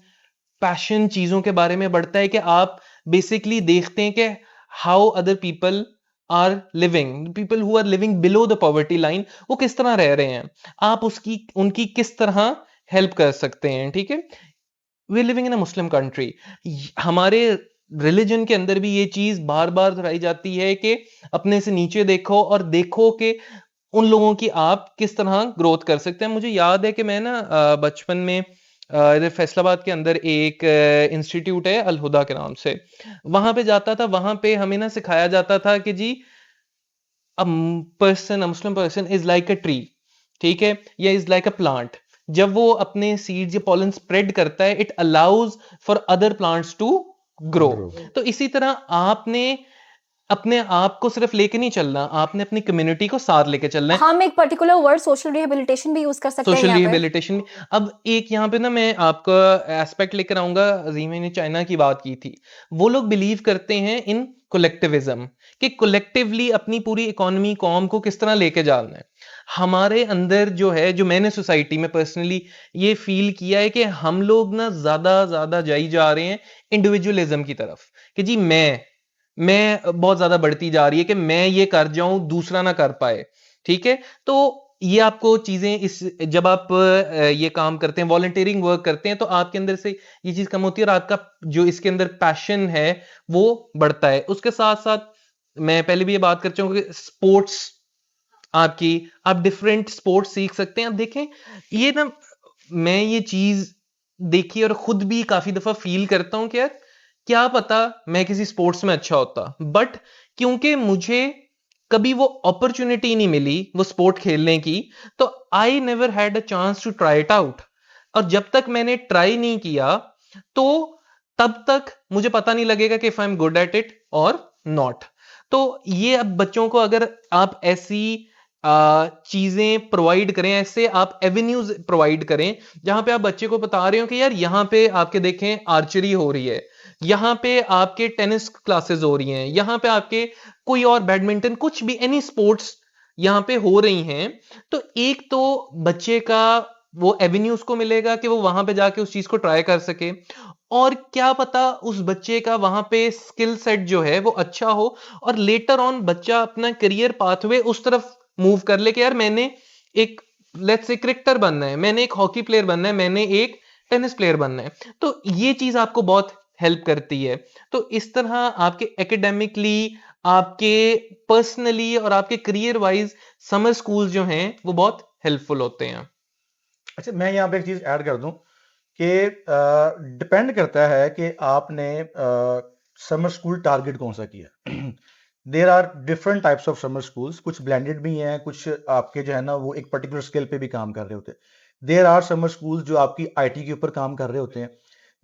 पैशन चीजों के बारे में बढ़ता है कि आप बेसिकली देखते हैं कि how other people are living, people who are living below the poverty line, वो किस तरह रह रहे हैं, आप उसकी उनकी किस तरह हेल्प कर सकते हैं, ठीक है। We living in a Muslim country, हमारे रिलीजन के अंदर भी ये चीज बार बार दोहराई जाती है कि अपने से नीचे देखो और देखो कि उन लोगों की आप किस तरह ग्रोथ कर सकते हैं। मुझे याद है कि मैं ना बचपन में इधर फैसलाबाद के अंदर एक इंस्टीट्यूट है अल हुदा के नाम से, वहां पे जाता था, वहां पे हमें ना सिखाया जाता था कि जी a Muslim person is like a tree, ठीक है, या इज लाइक अ प्लांट। जब वो अपने सीड्स या पॉलन स्प्रेड करता है, it allows for other plants to grow. तो इसी तरह आपने अपने आप को सिर्फ लेके नहीं चलना, आपने अपनी कम्युनिटी को साथ लेके चलना है। हम एक पर्टिकुलर वर्ड सोशल रिहेबिलिटेशन भी यूज कर सकते हैं सोशल यहाँ पे। रिहेबिलिटेशन। अब एक यहाँ पे ना मैं आपका एस्पेक्ट लेकर आऊंगा, अजीम ने चाइना की बात की थी, वो लोग बिलीव करते हैं इन कोलेक्टिविज्म, कि कोलेक्टिवली अपनी पूरी इकोनॉमी कॉम को किस तरह लेके जाना है। हमारे अंदर जो है, जो मैंने सोसाइटी में पर्सनली ये फील किया है कि हम लोग ना ज्यादा जाई जा रहे हैं इंडिविजुअलिज्म की तरफ, कि जी मैं बहुत ज्यादा बढ़ती जा रही है कि मैं ये कर जाऊं दूसरा ना कर पाए, ठीक है। तो ये आपको चीजें इस जब आप ये काम करते हैं, वॉलंटियरिंग वर्क करते हैं, तो आपके अंदर से ये चीज कम होती है और आपका जो इसके अंदर पैशन है वो बढ़ता है। उसके साथ साथ मैं पहले भी ये बात कर चुका हूं कि स्पोर्ट्स आप डिफरेंट स्पोर्ट्स सीख सकते हैं। आप देखें, ये ना मैं ये चीज देखी और खुद भी काफी दफा फील करता हूं कि यार क्या पता मैं किसी स्पोर्ट्स में अच्छा होता, बट क्योंकि मुझे कभी वो अपॉर्चुनिटी नहीं मिली वो स्पोर्ट खेलने की, तो I never had a chance to try it out. और जब तक मैंने ट्राई नहीं किया तो तब तक मुझे पता नहीं लगेगा कि if I am good at it और नॉट। तो ये अब बच्चों को अगर आप ऐसी चीजें प्रोवाइड करें, ऐसे आप एवेन्यूज प्रोवाइड करें जहां पे आप बच्चे को बता रहे हो कि यार यहाँ पे आपके देखें आर्चरी हो रही है, यहाँ पे आपके टेनिस क्लासेस हो रही हैं, यहाँ पे आपके कोई और बैडमिंटन, कुछ भी एनी स्पोर्ट्स यहाँ पे हो रही हैं, तो एक तो बच्चे का वो एवेन्यू उसको मिलेगा कि वो वहां पे जाके उस चीज को ट्राई कर सके, और क्या पता उस बच्चे का वहां पे स्किल सेट जो है वो अच्छा हो और लेटर ऑन बच्चा अपना करियर पाथवे उस तरफ मूव कर ले कि यार मैंने एक लेट्स से क्रिकेटर बनना है, मैंने एक हॉकी प्लेयर बनना है, मैंने एक टेनिस प्लेयर बनना है। तो ये चीज आपको बहुत हेल्प करती है। तो इस तरह आपके एकेडमिकली, आपके पर्सनली और आपके करियर वाइज समर स्कूल जो हैं वो बहुत हेल्पफुल होते हैं। अच्छा, मैं यहाँ पे एक चीज ऐड कर दूं कि डिपेंड करता है कि आपने समर स्कूल टारगेट कौन सा किया। There are different types of summer schools, कुछ ब्लेंडेड भी हैं, कुछ आपके जो है ना वो एक पर्टिकुलर स्किल पे भी काम कर रहे होते हैं। देर आर समर स्कूल्स जो आपकी आईटी के ऊपर काम कर रहे होते हैं।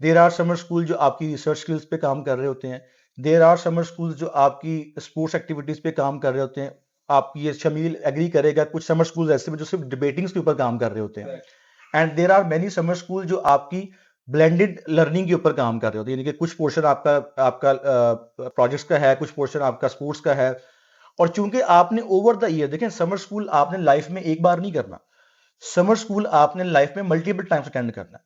देर आर समर स्कूल जो आपकी रिसर्च स्किल्स पे काम कर रहे होते हैं। देर आर समर स्कूल्स जो आपकी स्पोर्ट्स एक्टिविटीज पे काम कर रहे होते हैं। आप ये शमील एग्री करेगा, कुछ समर स्कूल ऐसे जो सिर्फ डिबेटिंग्स के ऊपर काम कर रहे होते हैं। And there are many summer school जो आपकी ब्लेंडेड लर्निंग के ऊपर काम कर रहे होते हैं, यानी कि कुछ पोर्शन आपका प्रोजेक्ट्स का है, कुछ पोर्शन आपका स्पोर्ट्स का है। और चूंकि आपने ओवर द ईयर, देखें समर स्कूल आपने लाइफ में एक बार नहीं करना, समर स्कूल आपने लाइफ में मल्टीपल टाइम्स अटेंड करना है।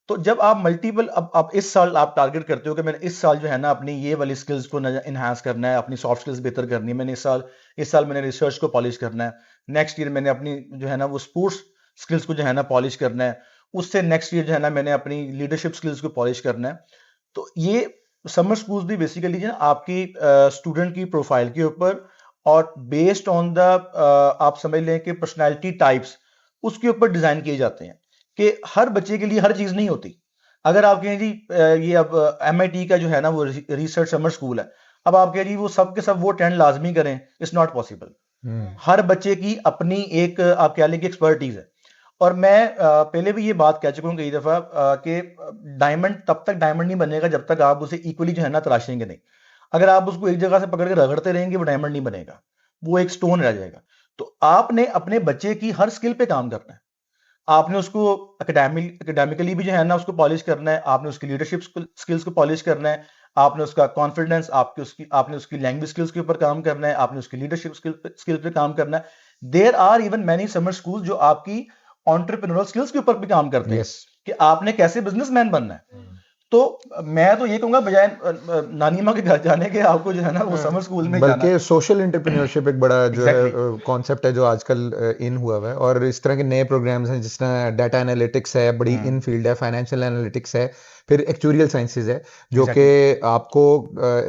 तो जब आप मल्टीपल, अब आप इस साल आप टारगेट करते हो कि मैंने इस साल जो है ना अपनी ये वाली स्किल्स को इनहांस करना है, अपनी सॉफ्ट स्किल्स बेहतर करनी है, मैंने इस साल मैंने रिसर्च को पॉलिश करना है, नेक्स्ट ईयर मैंने अपनी जो है ना वो स्पोर्ट्स स्किल्स को जो है ना पॉलिश करना है, उससे नेक्स्ट ईयर जो है ना मैंने अपनी लीडरशिप स्किल्स को पॉलिश करना है। तो ये समर स्कूल्स भी बेसिकली जो है आपकी स्टूडेंट की प्रोफाइल के ऊपर और बेस्ड ऑन द आप समझ लें कि पर्सनैलिटी टाइप्स, उसके ऊपर डिजाइन किए जाते हैं कि हर बच्चे के लिए हर चीज नहीं होती। अगर आप कहें जी ये अब MIT का जो है ना वो रिसर्च समर स्कूल है, अब आप कहें जी वो सब के सब वो अटेंड लाजमी करें, इट्स नॉट पॉसिबल। हर बच्चे की अपनी एक आप कह लें कि एक्सपर्टीज है। और मैं पहले भी ये बात कह चुका हूँ कई दफा कि डायमंड तब तक डायमंड नहीं बनेगा जब तक आप उसे इक्वली जो है ना तराशेंगे नहीं। अगर आप उसको एक जगह से पकड़ के रगड़ते रहेंगे वो डायमंड नहीं बनेगा, वो एक स्टोन रह जाएगा। तो आपने अपने बच्चे की हर स्किल पे काम करना है। आपने उसको एकेडमिकली भी जो है ना उसको पॉलिश करना है, आपने उसकी लीडरशिप स्किल्स को पॉलिश करना है, आपने उसका कॉन्फिडेंस, आपने उसकी लैंग्वेज स्किल्स के ऊपर काम करना है, आपने उसकी लीडरशिप स्किल पे काम करना है। There are even many summer school जो आपकी एंटरप्रेन्योरल स्किल्स के ऊपर भी काम करते हैं कि आपने कैसे बिजनेसमैन बनना है। तो मैं तो ये कहूंगा बजाय नानी माँ के घर जाने के आपको जो है ना वो समर स्कूल में जाना। बल्कि सोशल एंटरप्रेन्योरशिप एक बड़ा जो है कॉन्सेप्ट है जो आजकल इन हुआ है, और इस तरह के नए प्रोग्राम्स हैं जिस तरह डाटा एनालिटिक्स है, बड़ी इन फील्ड है, फाइनेंशियल एनालिटिक्स है, फिर एक्चुरियल साइंसेज है जो कि आपको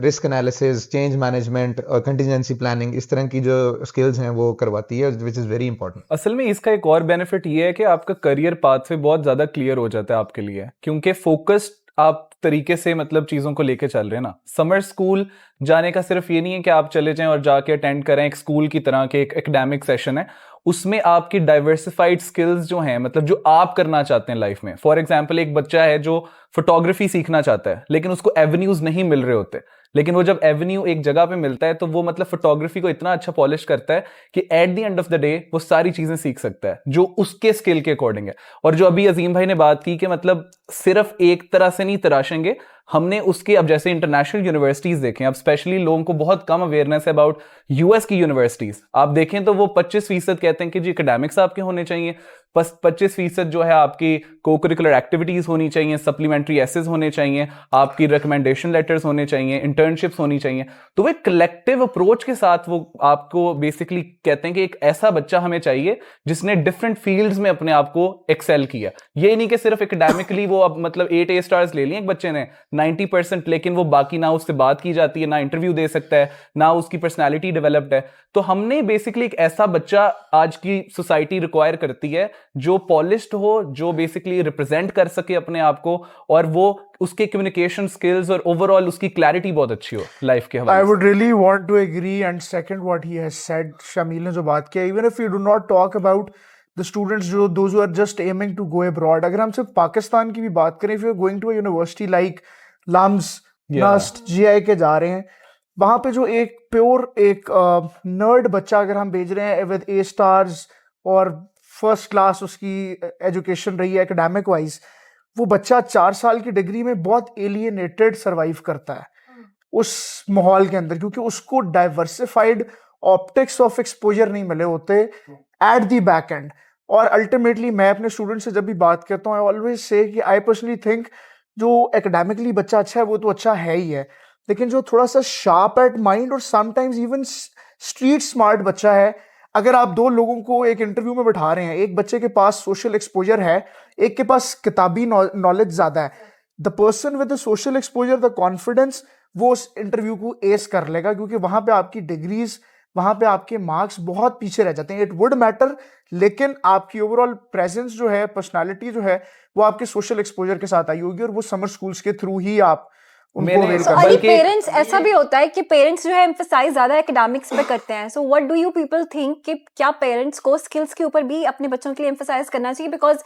रिस्क एनालिसिस, चेंज मैनेजमेंट और कंटिजेंसी प्लानिंग, इस तरह की जो स्किल्स हैं वो करवाती है, विच इज वेरी इंपॉर्टेंट। असल में इसका एक और बेनिफिट ये है कि आपका करियर पाथवे बहुत ज्यादा क्लियर हो जाता है आपके लिए, क्योंकि फोकस्ड आप तरीके से मतलब चीजों को लेके चल रहे हैं ना। समर स्कूल जाने का सिर्फ ये नहीं है कि आप चले जाएं और जाके अटेंड करें एक स्कूल की तरह के एक एकेडमिक सेशन है, उसमें आपकी डाइवर्सिफाइड स्किल्स जो हैं, मतलब जो आप करना चाहते हैं लाइफ में। फॉर एग्जांपल एक बच्चा है जो फोटोग्राफी सीखना चाहता है लेकिन उसको एवेन्यूज नहीं मिल रहे होते, लेकिन वो जब एवेन्यू एक जगह पे मिलता है तो वो मतलब फोटोग्राफी को इतना अच्छा पॉलिश करता है कि at the end of the day वो सारी चीजें सीख सकता है जो उसके स्किल के अकॉर्डिंग है। और जो अभी अजीम भाई ने बात की कि मतलब सिर्फ एक तरह से नहीं तराशेंगे, हमने उसके अब जैसे इंटरनेशनल यूनिवर्सिटीज देखें, अब स्पेशली लोगों को बहुत कम अवेयरनेस है अबाउट यूएस की यूनिवर्सिटीज। आप देखें तो वो 25% कहते हैं कि जी एकेडमिक्स आपके होने चाहिए, 25% जो है आपकी को करिकुलर एक्टिविटीज होनी चाहिए, सप्लीमेंट्री एसेस होने चाहिए, आपकी रिकमेंडेशन लेटर्स होने चाहिए, इंटर्नशिप्स होनी चाहिए। तो वो कलेक्टिव अप्रोच के साथ वो आपको बेसिकली कहते हैं कि एक ऐसा बच्चा हमें चाहिए जिसने डिफरेंट फील्ड्स में अपने आप को एक्सेल किया। ये नहीं कि सिर्फ एकेडमिकली वो अब मतलब 8 A स्टार्स ले लिए एक बच्चे ने 90%, लेकिन वो बाकी ना उससे बात की जाती है, ना इंटरव्यू दे सकता है, ना उसकी पर्सनैलिटी डेवलप्ड है। तो हमने बेसिकली एक ऐसा बच्चा आज की सोसाइटी रिक्वायर करती है जो पॉलिश्ड हो, जो बेसिकली रिप्रेजेंट कर सके अपने आप को, और वो उसके कम्युनिकेशन स्किल्स और ओवरऑल उसकी क्लैरिटी बहुत अच्छी हो लाइफ के हवाले से। I would really want to agree and second what he has said. Shameel ने जो बात की, even if we do not talk about the students जो those who are just aiming to go abroad, अगर हम सिर्फ पाकिस्तान की भी बात करें, if you are going to a university like LUMS, NUST, GI के जा रहे हैं, वहाँ पे जो एक प्योर एक नर्ड बच्चा अगर हम भेज रहे हैं विद A स्टार्स और फर्स्ट क्लास उसकी एजुकेशन रही है एकेडमिक वाइज, वो बच्चा 4 साल की डिग्री में बहुत एलियनेटेड सर्वाइव करता है उस माहौल के अंदर, क्योंकि उसको डाइवर्सिफाइड ऑप्टिक्स ऑफ एक्सपोजर नहीं मिले होते एट दी बैक एंड। और अल्टीमेटली मैं अपने स्टूडेंट से जब भी बात करता हूँ, आई ऑलवेज से कि आई पर्सनली थिंक जो एकेडमिकली बच्चा अच्छा है वो तो अच्छा है ही है, लेकिन जो थोड़ा सा शार्प एट माइंड और समटाइम्स इवन स्ट्रीट स्मार्ट बच्चा है, अगर आप 2 लोगों को एक इंटरव्यू में बिठा रहे हैं, एक बच्चे के पास सोशल एक्सपोजर है, एक के पास किताबी नॉलेज ज्यादा है, the person with the social exposure, the confidence, वो उस इंटरव्यू को एस कर लेगा, क्योंकि वहां पे आपकी डिग्रीज, वहां पे आपके मार्क्स बहुत पीछे रह जाते हैं। इट वुड मैटर, लेकिन आपकी ओवरऑल प्रेजेंस जो है, पर्सनालिटी जो है, वो आपके सोशल एक्सपोजर के साथ आई होगी, और वो समर स्कूल्स के थ्रू ही आप पेरेंट्स ऐसा भी होता है कि पेरेंट्स जो है एम्फसाइज ज्यादा एकेडमिक्स पे करते हैं। So what do you people think कि क्या पेरेंट्स को स्किल्स के ऊपर भी अपने बच्चों के लिए एम्फसाइज करना चाहिए? बिकॉज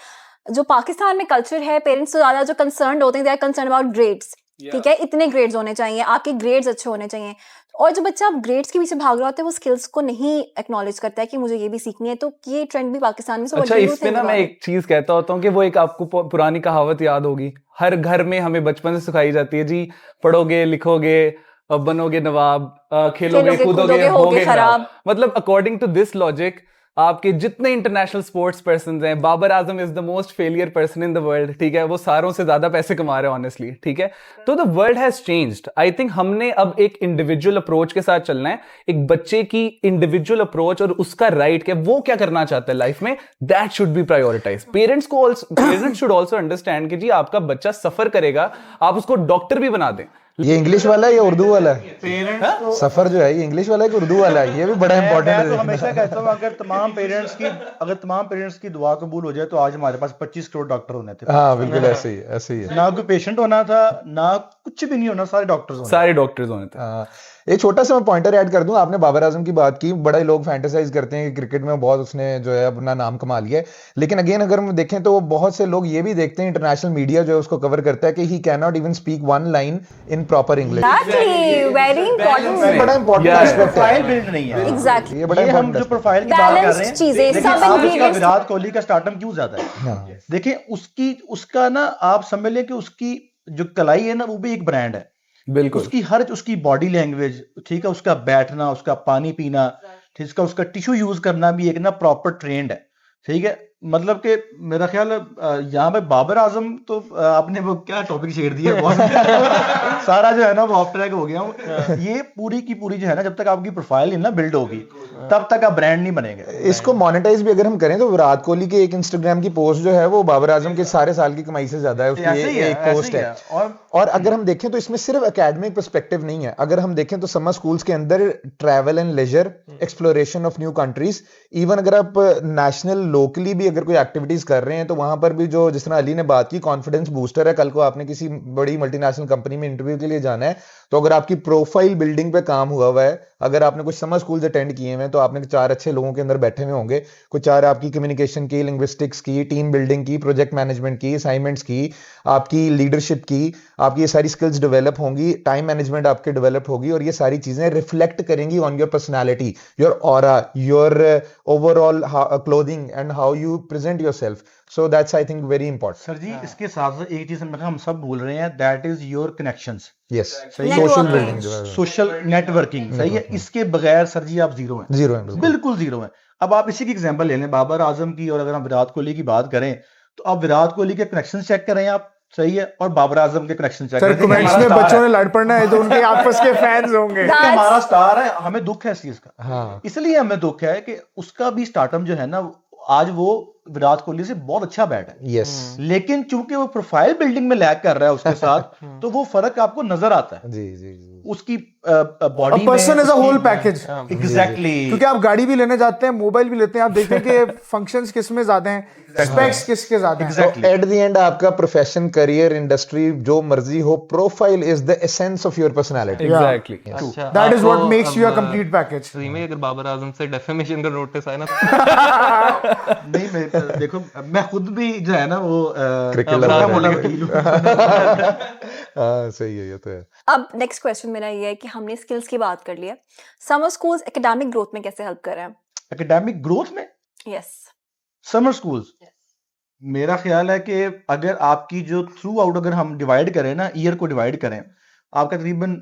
जो पाकिस्तान में कल्चर है, पेरेंट्स तो ज्यादा जो कंसर्न होते हैं, they are concern about grades, ठीक है, इतने ग्रेड्स होने चाहिए, आपके ग्रेड्स अच्छे होने चाहिए, और जो बच्चा ग्रेड्स के पीछे भाग रहा होता है वो स्किल्स को नहीं एक्नॉलेज करता है कि मुझे ये भी सीखनी है। तो ये ट्रेंड भी पाकिस्तान में। अच्छा, इसमें ना मैं एक चीज कहता होता हूँ कि वो एक आपको पुरानी कहावत याद होगी, हर घर में हमें बचपन से सिखाई जाती है जी, पढ़ोगे लिखोगे बनोगे नवाब, खेलोगे कूदोगे होगे खराब। मतलब अकॉर्डिंग टू दिस लॉजिक आपके जितने इंटरनेशनल स्पोर्ट्स पर्सन हैं, Babar Azam is the most failure person in the world, ठीक है, वो सारों से ज्यादा पैसे कमा रहे हैं ऑनेस्टली, ठीक है। तो the world has changed. I think हमने अब एक इंडिविजुअल अप्रोच के साथ चलना है, एक बच्चे की इंडिविजुअल अप्रोच और उसका राइट क्या, वो क्या करना चाहता है लाइफ में, that should be prioritize. Parents should also understand कि जी आपका बच्चा सफर करेगा, आप उसको डॉक्टर भी बना दें। ये इंग्लिश वाला है या उर्दू वाला है? सफर जो है ये इंग्लिश वाला है कि उर्दू वाला है? ये भी बड़ा इंपॉर्टेंट है। मैं तो हमेशा कहता हूँ अगर तमाम पेरेंट्स की दुआ कबूल हो जाए तो आज हमारे पास 25 करोड़ डॉक्टर होने थे। हाँ बिल्कुल ऐसे ही है। ना कोई पेशेंट होना था, ना कुछ भी नहीं होना, सारे डॉक्टर्स होने थे। एक छोटा सा मैं पॉइंटर ऐड कर दूं, आपने बाबर आजम की बात की, बड़ा लोग फैंटेसाइज करते हैं कि क्रिकेट में बहुत उसने जो है अपना नाम कमा लिया है, लेकिन अगेन अगर हम देखें तो बहुत से लोग ये भी देखते हैं, इंटरनेशनल मीडिया जो है उसको कवर करता है कि he can not even speak one line in proper English. Exactly, very important. बड़ा इंपॉर्टेंट Yeah, एस्पेक्ट है। प्रोफाइल बिल्ड नहीं है। Exactly. ये बड़ा ये हम important जो aspect प्रोफाइल की बात कर रहे हैं, Balanced चीजें, देखिए सब आज का ingredients- विराट कोहली का स्टार्टम क्यों ज्यादा है? हाँ। देखिए उसका ना आप समझ लें कि उसकी जो कलाई है ना वो भी एक ब्रांड है। बिल्कुल उसकी बॉडी लैंग्वेज, ठीक है, उसका बैठना, उसका पानी पीना, ठीक है, उसका टिश्यू यूज करना भी एक ना प्रॉपर ट्रेंड है, ठीक है। मतलब कि मेरा ख्याल है यहाँ पे बाबर आजम तो आपने वो क्या टॉपिक छेड़ दिया बहुत सारा जो है ना वो ऑफ ट्रैक हो गया हूँ। ये पूरी की पूरी जो है ना, जब तक आपकी प्रोफाइल नहीं ना बिल्ड होगी तब तक आप ब्रांड नहीं बनेंगे। इसको मोनेटाइज भी अगर हम करें तो विराट कोहली के एक इंस्टाग्राम की पोस्ट जो है वो बाबर आजम के सारे साल की कमाई से ज्यादा है। उसकी ऐसे ही है, एक ऐसे पोस्ट ही है। है। और अगर हम देखें तो इसमें सिर्फ एकेडमिक पर्सपेक्टिव नहीं है। अगर हम देखें तो समर स्कूल्स के अंदर travel and leisure, exploration of new countries, even अगर आप नेशनल लोकली भी अगर कोई एक्टिविटीज कर रहे हैं तो वहां पर भी जो जिस तरह अली ने बात की, कॉन्फिडेंस बूस्टर है। कल को आपने किसी बड़ी मल्टीनेशनल कंपनी में इंटरव्यू के लिए जाना है तो अगर आपकी प्रोफाइल बिल्डिंग पे काम हुआ है, अगर आपने कुछ समर स्कूल्स अटेंड किए हुए हैं तो आपने 4 अच्छे लोगों के अंदर बैठे हुए होंगे, कुछ 4 आपकी कम्युनिकेशन की, लिंग्विस्टिक्स की, टीम बिल्डिंग की, प्रोजेक्ट मैनेजमेंट की, असाइनमेंट्स की, आपकी लीडरशिप की, आपकी ये सारी स्किल्स डेवलप होंगी, टाइम मैनेजमेंट आपके डेवलप होगी और ये सारी चीजें रिफ्लेक्ट करेंगी on your personality, your aura, your overall clothing and how you present yourself. So that's I think very important. Sir जी इसके साथ साथ एक चीज हम सब भूल रहे हैं, that is your connections, yes, सही है? Social Networking. बिल्डिंग जो है सोशल नेटवर्किंग, सही है। इसके बगैर सर जी आप जीरो हैं, जीरो है बिल्कुल। बिल्कुल जीरो हैं। अब आप इसी की एग्जांपल ले लें बाबर आजम की, और अगर हम विराट कोहली की बात करें तो आप विराट कोहली के कनेक्शन चेक करें आप, सही है, और बाबर आजम के कनेक्शन चेक सर करें। कमेंट्स में बच्चों ने लड़ पड़ना है तो उनके आपस के फैंस होंगे। ये हमारा स्टार है, हमें दुख है इस चीज का। हाँ, इसलिए हमें दुख है कि उसका भी स्टार्टअप जो है ना, आज वो विराट कोहली से बहुत अच्छा बैट है, यस, लेकिन चूंकि वो प्रोफाइल बिल्डिंग में लैग कर रहा है उसके साथ तो वो फर्क आपको नजर आता है जी जी जी। उसकी बॉडी में। Person is a whole package. Exactly, क्योंकि आप गाड़ी भी लेने जाते हैं, मोबाइल भी लेते हैं, आप देखते हैं कि फंक्शंस किस में ज्यादा हैं, स्पेक्स किसके ज्यादा हैं। एग्जैक्टली। एट द एंड आपका प्रोफेशन, करियर, इंडस्ट्री जो मर्जी हो, profile is the essence of your personality. Exactly अच्छा, That is what आपको makes you a अब, complete package. सही में अगर बाबर आजम से डेफेमेशन का नोटिस आया ना नहीं मैं देखो, मैं खुद भी जो है ना वो क्रिकेट बड़ा लवर मोटा है। वकील हूँ। हाँ सही है, ये तो है। अब नेक्स्ट क्वेश्चन मेरा ये है कि हमने स्किल्स की बात कर ली है, समर स्कूल्स एकेडमिक ग्रोथ में कैसे हेल्प कर रहे हैं? एकेडमिक ग्रोथ में यस। समर स्कूल्स, मेरा ख्याल है कि अगर आपकी जो थ्रू आउट अगर हम डिवाइड करें ना, ईयर को डिवाइड करें, आपका तकरीबन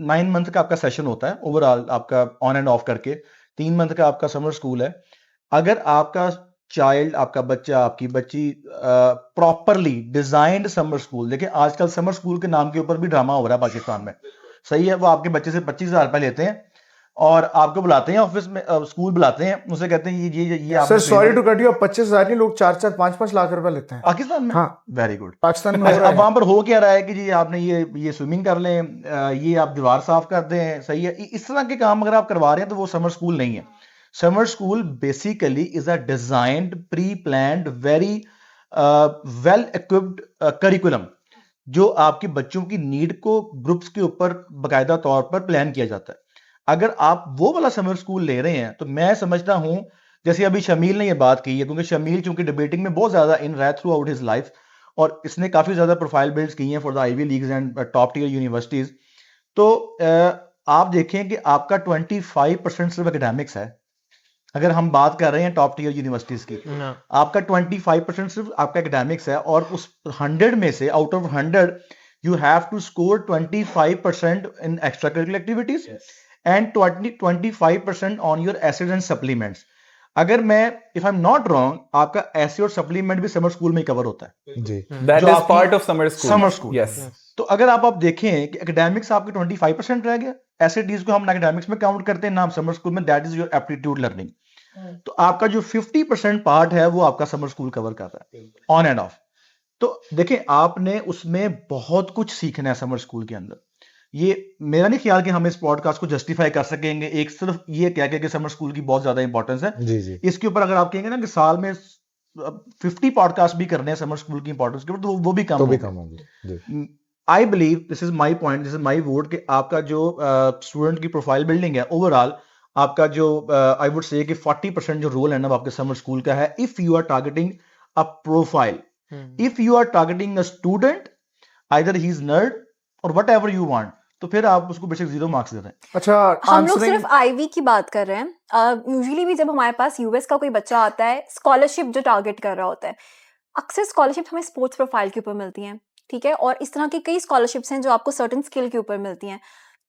9 मंथ का आपका सेशन होता है ओवरऑल, आपका ऑन एंड ऑफ करके 3 मंथ का आपका समर स्कूल है। अगर आपका चाइल्ड, आपका बच्चा, आपकी बच्ची प्रॉपरली डिजाइंड समर स्कूल, देखिए आजकल समर स्कूल के नाम के ऊपर भी ड्रामा हो रहा है पाकिस्तान में, सही है। वो आपके बच्चे से 25,000 रुपए लेते हैं और आपको बुलाते हैं ऑफिस में, स्कूल बुलाते हैं, उनसे कहते हैं ये sir sorry to cut you, 25,000 नहीं, लोग 4-4, 5-5 लाख रुपए लेते हैं पाकिस्तान में। हाँ। Very good. पाकिस्तान में हो अच्छा, रहा अब है। वहां पर हो क्या रहा है कि जी आपने ये स्विमिंग कर लें, ये आप दीवार साफ कर दें, सही है। इस तरह के काम अगर आप करवा रहे हैं तो वो समर स्कूल नहीं है। Summer school basically is a designed, pre planned, very well equipped curriculum, जो आपके बच्चों की नीड को ग्रुप्स के ऊपर बाकायदा तौर पर प्लान किया जाता है। अगर आप वो वाला समर स्कूल ले रहे हैं तो मैं समझता हूं, जैसे अभी शमील ने ये बात की है, क्योंकि शमील चूंकि डिबेटिंग में बहुत ज्यादा इन रहा है थ्रू आउट हिज लाइफ, और इसने काफी ज्यादा प्रोफाइल बिल्ड्स की हैं for the Ivy Leagues and top tier universities. तो आप देखें कि आपका 25% सिर्फ एकेडमिक्स है। अगर हम बात कर रहे हैं टॉप टियर यूनिवर्सिटीज की, आपका 25% सिर्फ आपका एकेडमिक्स है, और उस 100 में से, out of 100 you have to score 25% in extra curricular activities and 25% on your एसेट्स एंड सप्लीमेंट्स। अगर मैं, if I am not wrong, आपका एसे और सप्लीमेंट भी समर स्कूल में कवर होता है जी। दैट जो इज आपकी- part of summer school. Summer school. Yes. तो अगर आप देखें कि एकेडमिक्स आपके 25% रह गया, एसएटीज को हम एकेडमिक्स में काउंट करते हैं ना, हम समर स्कूल में, that is your aptitude learning. तो आपका जो 50% पार्ट है वो आपका समर स्कूल कवर कर रहा है ऑन एंड ऑफ। तो देखें, आपने उसमें बहुत कुछ सीखना है समर स्कूल के अंदर। ये मेरा नहीं ख्याल कि हम इस पॉडकास्ट को जस्टिफाई कर सकेंगे एक सिर्फ ये कह के कि समर स्कूल की बहुत ज्यादा इंपॉर्टेंस है। जी जी। इसके ऊपर अगर आप कहेंगे ना कि साल में 50 पॉडकास्ट भी करने हैं समर स्कूल की इंपॉर्टेंस के ऊपर, तो वो भी कम तो भी होंगे। कम होंगे जी। I believe, this is my point, this is my vote, कि आपका जो स्टूडेंट की प्रोफाइल बिल्डिंग है ओवरऑल, आपका जो आई वुड से कि 40% जो रोल है ना वो आपके समर स्कूल का है। If you are targeting a profile, if you are targeting a student, either he is nerd और वट एवर यू वांट, तो फिर आप उसको बेशक 0 मार्क्स दे रहे हैं। अच्छा, हम लोग answering- सिर्फ आईवी की बात कर रहे हैं। यूजुअली भी जब हमारे पास यूएस का कोई बच्चा आता है, स्कॉलरशिप जो टारगेट कर रहा होता है, अक्सर स्कॉलरशिप हमें स्पोर्ट्स प्रोफाइल के ऊपर मिलती हैं, ठीक है, और इस तरह की कई स्कॉलरशिप्स हैं जो आपको सर्टेन स्किल के ऊपर मिलती हैं।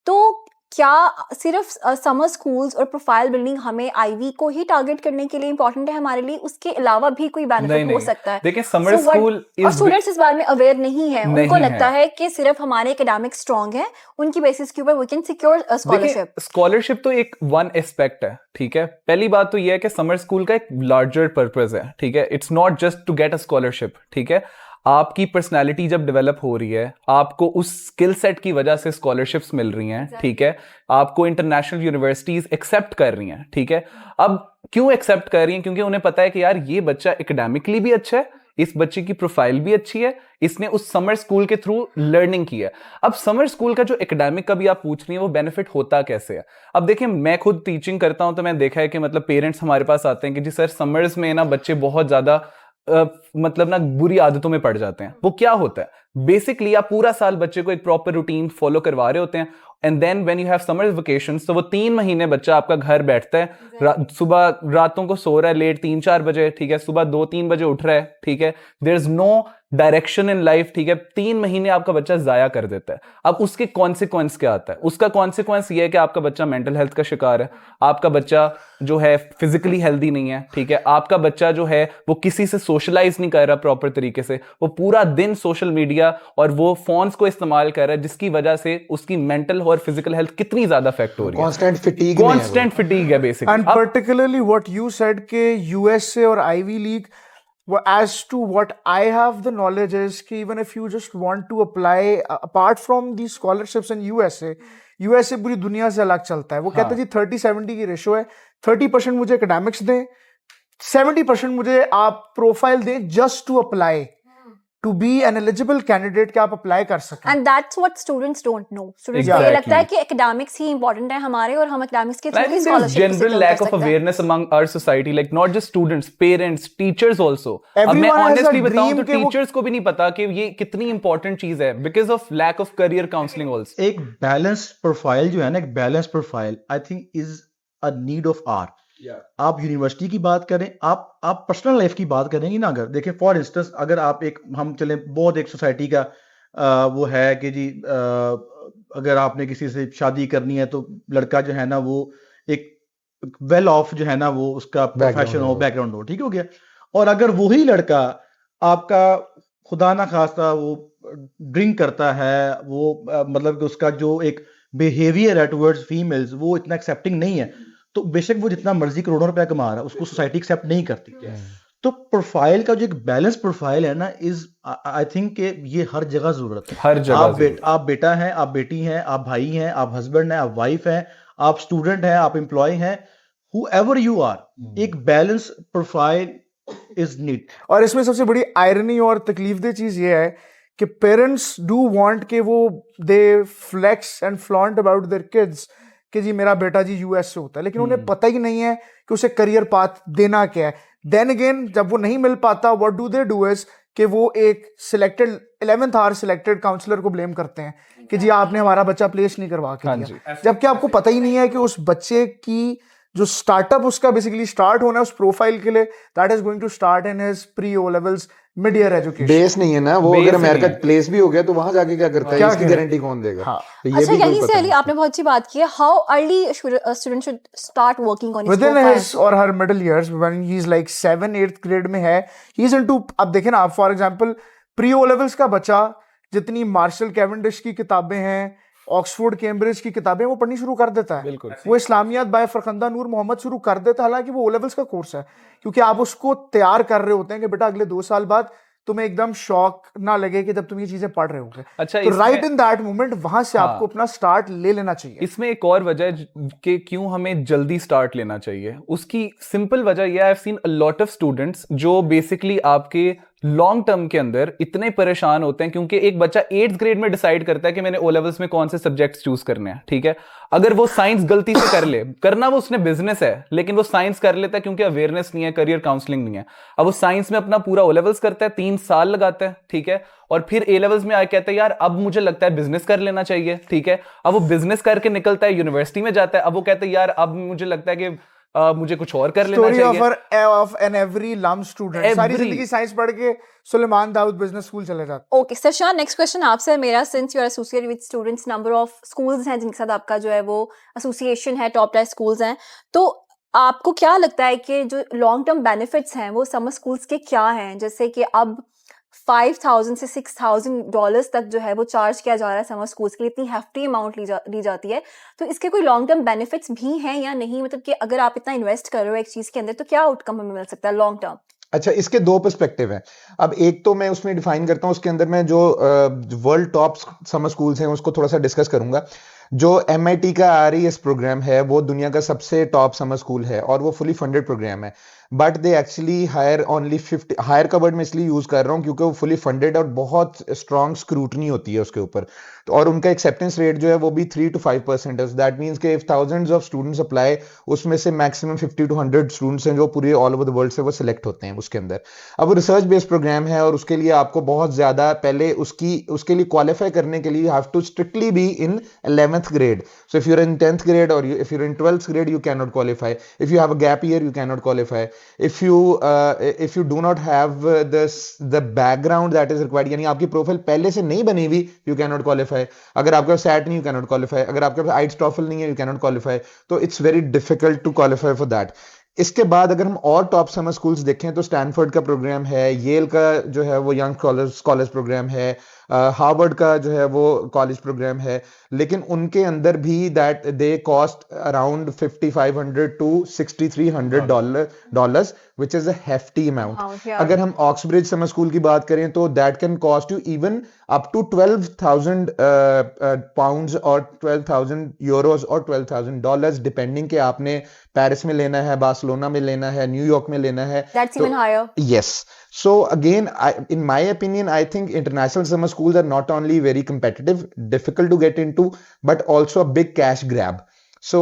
तो क्या सिर्फ समर स्कूल्स और प्रोफाइल बिल्डिंग हमें आईवी को ही टारगेट करने के लिए इंपॉर्टेंट है हमारे लिए, उसके अलावा भी कोई बेनिफिट हो सकता है? देखिए समर स्कूल और स्टूडेंट्स इस बारे में अवेयर नहीं है, उनको लगता है कि सिर्फ हमारे एकेडमिक स्ट्रांग है, उनकी बेसिस के ऊपर we can secure scholarship. Scholarship तो एक वन एस्पेक्ट है, ठीक है। पहली बात तो ये है कि समर स्कूल का एक लार्जर पर्पस है, ठीक है। It's not just to get a scholarship, ठीक है। आपकी पर्सनालिटी जब डेवलप हो रही है, आपको उस स्किल सेट की वजह से स्कॉलरशिप्स मिल रही हैं, ठीक है। आपको इंटरनेशनल यूनिवर्सिटीज एक्सेप्ट कर रही हैं, ठीक है। अब क्यों एक्सेप्ट कर रही हैं? क्योंकि उन्हें पता है कि यार ये बच्चा एकेडमिकली भी अच्छा है, इस बच्चे की प्रोफाइल भी अच्छी है, इसने उस समर स्कूल के थ्रू लर्निंग की है। अब समर स्कूल का जो एकेडमिक का भी आप पूछ रही हैं, वो बेनिफिट होता कैसे है? अब देखिए, मैं खुद टीचिंग करता हूं तो मैंने देखा है कि मतलब पेरेंट्स हमारे पास आते हैं कि जी सर समर्स में ना बच्चे बहुत ज्यादा मतलब ना बुरी आदतों में पड़ जाते हैं। वो क्या होता है? बेसिकली आप पूरा साल बच्चे को एक प्रॉपर रूटीन फॉलो करवा रहे होते हैं, and then when you have summer vacations, तो वो 3 महीने बच्चा आपका घर बैठता है, सुबह रातों को सो रहा है लेट 3-4 बजे, ठीक है, सुबह 2-3 बजे उठ रहा है, ठीक है, there is no direction in life, ठीक है। 3 महीने आपका बच्चा जाया कर देता है। अब उसके कॉन्सिक्वेंस क्या आता है? उसका कॉन्सिक्वेंस ये है कि आपका बच्चा मेंटल हेल्थ का शिकार है, आपका बच्चा जो है फिजिकली हेल्दी नहीं है, ठीक है, आपका बच्चा जो है वो किसी से सोशलाइज नहीं कर रहा प्रॉपर तरीके से, वो पूरा दिन सोशल मीडिया और वो फोन्स को इस्तेमाल कर रहा है, जिसकी वजह से उसकी मेंटल और फिजिकल हेल्थ कितनी ज्यादा अफेक्ट हो रही है। कांस्टेंट फटीग है basically. And particularly what you said के यूएसए और Ivy League, as to what I have the knowledge is कि even if you just want to apply apart from these scholarships in USA पूरी दुनिया से अलग चलता है। वो कहते हैं जी 30-70 की रेशो है, 30% मुझे एकेडमिक्स दें, 70% मुझे आप प्रोफाइल दें just to apply to be an eligible candidate कि आप अप्लाई कर सकें। And that's what students don't know. Students को ये लगता है कि एकेडमिक्स ही इंपॉर्टेंट है हमारे, और हम एकेडमिक्स के थ्रू ही scholarship general lack of awareness among our society, like not just students, parents, teachers also. अब मैं ऑनेस्टली बताऊं तो टीचर्स को भी नहीं पता कि ये कितनी इंपॉर्टेंट चीज है because of lack of career counselling also. एक बैलेंस प्रोफाइल जो है ना, एक balance profile I think is a need of hour. आप यूनिवर्सिटी की बात करें, आप पर्सनल लाइफ की बात करेंगे ना, अगर देखें फॉर इंस्टेंस, अगर आप एक हम चलें बहुत एक सोसाइटी का वो है कि जी अगर आपने किसी से शादी करनी है तो लड़का जो है ना वो एक वेल ऑफ जो है ना वो उसका प्रोफेशन हो, बैकग्राउंड हो, ठीक हो गया। और अगर वही लड़का आपका खुदा ना खास्ता वो ड्रिंक करता है, वो मतलब कि उसका जो एक बिहेवियर है टुवर्ड्स फीमेल्स वो इतना एक्सेप्टिंग नहीं है, तो बेशक वो जितना मर्जी करोड़ों रुपया कमा रहा है उसको सोसाइटी एक्सेप्ट नहीं करती। तो प्रोफाइल का जो एक बैलेंस प्रोफाइल है ना, इज आई थिंक कि ये हर जगह जरूरत है। हर जगह आप बेटा हैं, आप बेटी हैं, आप भाई हैं, आप हस्बैंड हैं, आप वाइफ हैं, आप स्टूडेंट हैं, आप एम्प्लॉय हैं, whoever you are, एक बैलेंस प्रोफाइल इज नीड। और इसमें सबसे बड़ी आयरनी और तकलीफदेह चीज ये है कि पेरेंट्स डू वांट कि वो they flex and flaunt about their kids कि जी मेरा बेटा जी यूएस से होता है, लेकिन उन्हें पता ही नहीं है कि उसे करियर पाथ देना क्या है। देन अगेन जब वो नहीं मिल पाता, what do they do is कि वो एक selected 11th hour selected counsellor को ब्लेम करते हैं कि जी आपने हमारा बच्चा प्लेस नहीं करवा के दिया, जबकि आपको पता ही नहीं है कि उस बच्चे की जो स्टार्टअप उसका बेसिकली स्टार्ट होना है उस प्रोफाइल के लिए, that is going to start in his pre O levels mid year education. Base नहीं है ना वो, अगर अमेरिका प्लेस भी हो गया तो वहां जाके क्या करता है, इसकी गारंटी कौन देगा? तो ये अच्छा, यहीं से अली आपने बहुत अच्छी बात की है, how early student should start working on his within his और her middle years when he is like 7-8th grade में है, ही इज इनटू। अब देखें ना आप, for example pre O levels का बच्चा जितनी मार्शल कैवेंडिश की किताबें हैं, ऑक्सफोर्ड कैम्ब्रिज की किताबें वो पढ़नी शुरू कर देता है। वो इस्लामियात बाय फरखंदा नूर मोहम्मद शुरू कर देता है, हालांकि वो ओ लेवल्स का कोर्स है, क्योंकि आप उसको तैयार कर रहे होते हैं कि बेटा अगले 2 साल बाद तुम्हें एकदम शॉक ना लगे कि जब तुम ये चीजें पढ़ रहे होगे। अच्छा, तो राइट इन दैट मोमेंट वहां से आपको अपना स्टार्ट ले लेना चाहिए। इसमें एक और वजह कि क्यों हमें जल्दी स्टार्ट लेना चाहिए, उसकी सिंपल वजह यह, I have seen a lot of students जो बेसिकली आपके लॉन्ग टर्म के अंदर इतने परेशान होते हैं, क्योंकि एक बच्चा 8th ग्रेड में डिसाइड करता है कि मैंने ओ लेवल्स में कौन से सब्जेक्ट्स चूज करने हैं, ठीक है। अगर वो साइंस गलती से कर ले, करना वो उसने बिजनेस है, लेकिन वो साइंस कर लेता है क्योंकि अवेयरनेस नहीं है, करियर काउंसलिंग नहीं है। अब वो साइंस में अपना पूरा ओ लेवल्स करता है, 3 साल लगाता है, ठीक है, और फिर ए लेवल्स में आके कहता है यार अब मुझे लगता है बिजनेस कर लेना चाहिए, ठीक है। अब वो बिजनेस करके निकलता है, यूनिवर्सिटी में जाता है, अब वो कहता है यार अब मुझे लगता है कि मुझे कुछ और कर लेना चाहिए। Story of an every lump student, सारी जिंदगी साइंस पढ़ के सुलेमान दाऊद बिजनेस स्कूल चले जाते। ओके सशान, नेक्स्ट क्वेश्चन आपसे है मेरा। Since you are associated with students, number of schools हैं जिनके साथ आपका जो है वो एसोसिएशन है, टॉप टायर स्कूल्स हैं, तो आपको क्या लगता है कि जो लॉन्ग टर्म बेनिफिट्स हैं वो समर स्कूल्स के क्या हैं? जैसे कि अब $5,000 से $6,000 तक जो है वो चार्ज किया जा रहा है समर स्कूल्स के लिए, इतनी हेफ्टी अमाउंट ली जाती है, तो इसके कोई लॉन्ग टर्म बेनिफिट्स भी हैं या नहीं? मतलब कि अगर आप इतना इन्वेस्ट कर रहे हो एक चीज के अंदर तो क्या आउटकम हमें मिल सकता है लॉन्ग टर्म? अच्छा, इसके 2 पर्सपेक्टिव हैं। अब एक तो मैं उसमें डिफाइन करता हूँ, उसके अंदर मैं जो वर्ल्ड टॉप समर स्कूल्स हैं उसको थोड़ा सा डिस्कस करूंगा। जो MIT का RES प्रोग्राम है वो दुनिया का सबसे टॉप समर स्कूल है और वो फुली फंडेड प्रोग्राम है, but they actually hire only 50। Hire का वर्ड मैं इसलिए यूज कर रहा हूँ क्योंकि वो फुली फंडेड और बहुत स्ट्रॉन्ग स्क्रूटनी होती है उसके ऊपर, तो और उनका एक्सेप्टेंस रेट जो है वो भी 3 to 5% है। दैट मीन्स कि if thousands of students apply, उसमें से मैक्सिमम 50 to 100 स्टूडेंट्स हैं जो पूरे ऑल ओवर द वर्ल्ड से वो सिलेक्ट होते हैं उसके अंदर। अब वो रिसर्च बेस्ड प्रोग्राम है और उसके लिए आपको बहुत ज्यादा पहले उसके लिए क्वालिफाई करने के लिए you have to strictly be in 11th grade. So if you're in 10th grade or if you're in 12th grade, you cannot qualify. If you have a gap year, you cannot qualify. If you do not have the background that is required, यानी आपकी profile पहले से नहीं बनी हुई, you cannot qualify. अगर आपका SAT नहीं, you cannot qualify. अगर आपके पास IELTS TOEFL नहीं है, you cannot qualify. तो it's very difficult to qualify for that. इसके बाद अगर हम और टॉप समर स्कूल्स देखें तो स्टैनफोर्ड का प्रोग्राम है, येल का जो है वो यंग स्कॉलर्स प्रोग्राम है, हार्वर्ड का जो है वो कॉलेज प्रोग्राम है, लेकिन उनके अंदर भी that they cost around $5,500 to $6,300 which is a hefty amount. अगर हम ऑक्सब्रिज समर स्कूल की बात करें तो that can cost you even up to 12,000 pounds और 12,000 euros और $12,000 डिपेंडिंग कि आपने पेरिस में लेना है, बार्सिलोना में लेना है, न्यूयॉर्क में लेना है। That's even higher. Yes. So again, in my opinion, I think international summer schools are not only very competitive, difficult to get into, but also a big cash grab. So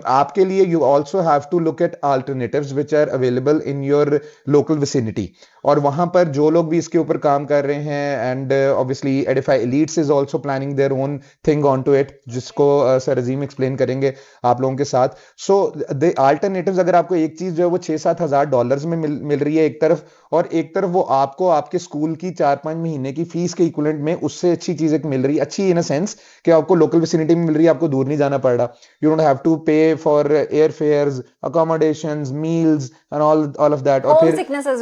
आपके लिए you also have to look at alternatives which are available in your local vicinity. और वहां पर जो लोग भी इसके ऊपर काम कर रहे हैं, and obviously Edify Elites is also planning their own thing onto it, जिसको सर अजीम एक्सप्लेन करेंगे आप लोगों के साथ। So the alternatives, अगर आपको एक चीज जो है वो $6,000-7,000 में मिल रही है एक तरफ, और एक तरफ वो आपको आपके स्कूल की 4-5 महीने की फीस के इक्विवेलेंट में उससे अच्छी चीज एक मिल रही है, अच्छी इन अ सेंस कि आपको लोकल विसिनिटी में मिल रही है, आपको दूर नहीं जाना पड़ रहा। You don't have to pay for airfares, accommodations, meals and all of that. और फिर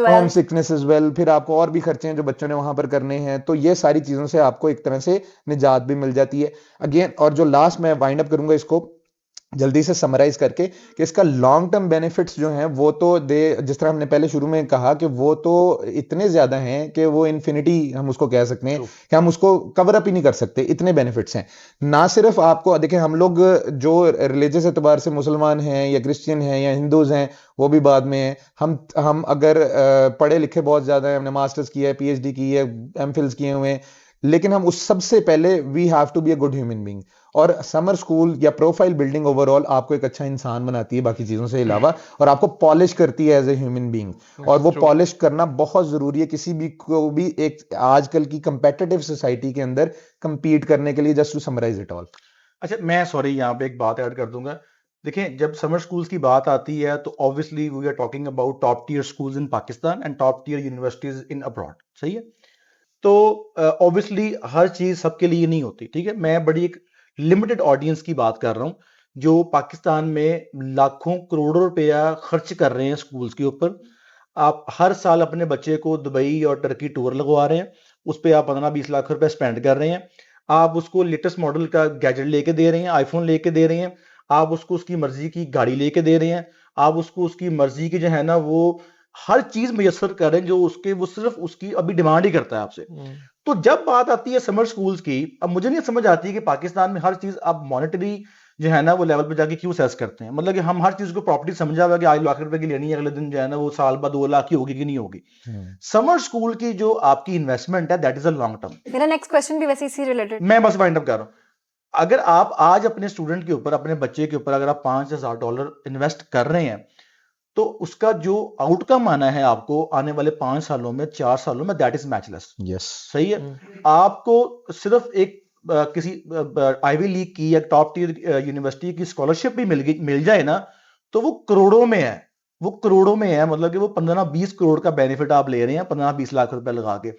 home sickness as well, फिर आपको और भी खर्चे हैं जो बच्चों ने वहां पर करने हैं, तो ये सारी चीजों से आपको एक तरह से निजात भी मिल जाती है। अगेन, और जो लास्ट मैं वाइंड अप करूंगा इसको जल्दी से समराइज करके कि इसका लॉन्ग टर्म बेनिफिट्स जो हैं वो तो जिस तरह हमने पहले शुरू में कहा कि वो तो इतने ज्यादा हैं कि वो इन्फिनिटी हम उसको कह सकते हैं कि हम उसको कवर अप ही नहीं कर सकते, इतने बेनिफिट्स हैं। ना सिर्फ आपको देखें, हम लोग जो रिलीजियस एतबार से मुसलमान हैं या क्रिश्चियन हैं या हिंदूज हैं वो भी बाद में हैं, हम अगर पढ़े लिखे बहुत ज्यादा हैं, हमने मास्टर्स किया है, PhD की है, MPhils किए हुए हैं, लेकिन हम उस सबसे पहले we have to be a good human being. और समर स्कूल या प्रोफाइल बिल्डिंग ओवरऑल आपको एक अच्छा इंसान बनाती है बाकी चीजों से अलावा, और आपको पॉलिश करती है एज ए ह्यूमन बीइंग, और वो पॉलिश करना बहुत जरूरी है किसी भी को भी एक आजकल की कंपेटिटिव सोसाइटी के अंदर कंपीट करने के लिए। Just to summarise it all. अच्छा, मैं सॉरी यहाँ पे एक बात ऐड कर दूंगा। देखें, जब समर स्कूल्स की बात आती है तो obviously we are talking about top tier schools in Pakistan and top tier universities in abroad, सही है। तो ऑब्वियसली हर चीज सबके लिए नहीं होती, ठीक है। मैं बड़ी एक लिमिटेड ऑडियंस की बात कर रहा हूं जो पाकिस्तान में लाखों करोड़ों रुपया खर्च कर रहे हैं स्कूल्स के ऊपर। आप हर साल अपने बच्चे को दुबई और टर्की टूर लगवा रहे हैं, उस पर आप 15-20 लाख रुपए स्पेंड कर रहे हैं, आप उसको लेटेस्ट मॉडल का गैजेट लेके दे रहे हैं, आईफोन लेके दे रहे हैं, आप उसको उसकी मर्जी की गाड़ी लेके दे रहे हैं, आप उसको उसकी मर्जी की जो है ना वो हर चीज मुयसर कर रहे हैं जो वो सिर्फ उसकी अभी डिमांड ही करता है आपसे। तो जब बात आती है समर स्कूल्स की, अब मुझे नहीं समझ आती कि पाकिस्तान में हर चीज अब मॉनेटरी जो है ना वो लेवल पे जाके क्यों सेस करते हैं, मतलब कि हम हर चीज को प्रॉपर्टी समझा हुआ कि आज लाख रुपए की लेनी है, अगले दिन जो है ना वो साल बाद 2 लाख की होगी कि नहीं होगी। समर स्कूल की जो आपकी इन्वेस्टमेंट है that is a long term. मेरा नेक्स्ट क्वेश्चन भी वैसे इसी रिलेटेड। मैं बस वाइंड अप कर रहा हूँ, अगर आप आज अपने स्टूडेंट के ऊपर, अपने बच्चे के ऊपर अगर आप $5,000 इन्वेस्ट कर रहे हैं तो उसका जो आउटकम आना है आपको आने वाले 5 सालों में, 4 सालों में, दैट इज मैचलेस। यस, सही है। आपको सिर्फ एक किसी आईवी लीग की या टॉप टियर यूनिवर्सिटी की स्कॉलरशिप भी मिल जाए ना तो वो करोड़ों में है, वो करोड़ों में है, मतलब कि वो 15-20 करोड़ का बेनिफिट आप ले रहे हैं 15-20 लाख रुपए लगा के।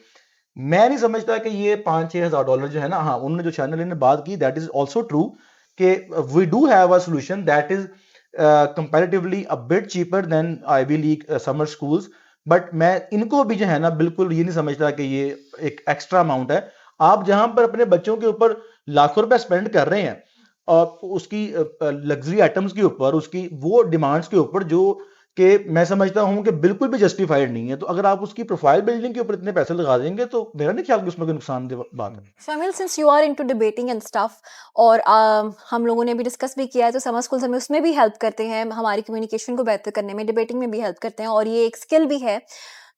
मैं नहीं समझता कि ये $5,000-6,000 जो है ना, हाँ उन्होंने जो चैनल ने बात की दैट इज ऑल्सो ट्रू कि we do have a solution that is comparatively a bit cheaper than Ivy League summer schools, but मैं इनको भी जो है ना बिल्कुल ये नहीं समझता कि ये एक एक्स्ट्रा अमाउंट है। आप जहां पर अपने बच्चों के ऊपर लाखों रुपए स्पेंड कर रहे हैं और उसकी लग्जरी आइटम्स के ऊपर, उसकी वो डिमांड्स के ऊपर जो कि मैं समझता हूं कि बिल्कुल भी जस्टिफाइड नहीं है, तो अगर आप उसकी प्रोफाइल बिल्डिंग के ऊपर इतने पैसे लगा देंगे तो मेरा नहीं ख्याल कि उसमें कोई नुकसानदेह बात है। शामिल, since you are into debating and stuff, और हम लोगों ने भी डिस्कस भी किया है, तो समर स्कूल्स हमें उसमें भी हेल्प करते हैं, हमारी कम्युनिकेशन को बेहतर करने में, डिबेटिंग में भी हेल्प करते हैं, और ये एक स्किल भी है।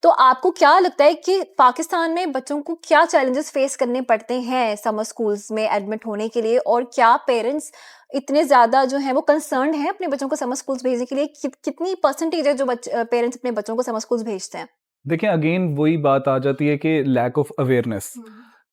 तो आपको क्या लगता है कि पाकिस्तान में बच्चों को क्या चैलेंजेस फेस करने पड़ते हैं समर स्कूल्स में एडमिट होने के लिए, और क्या पेरेंट्स इतने ज्यादा जो है वो कंसर्न है अपने बच्चों को समर स्कूल्स भेजने के लिए? कितनी परसेंटेज है जो पेरेंट्स अपने बच्चों को समर स्कूल्स भेजते हैं? देखिए अगेन वही बात आ जाती है कि लैक ऑफ अवेयरनेस।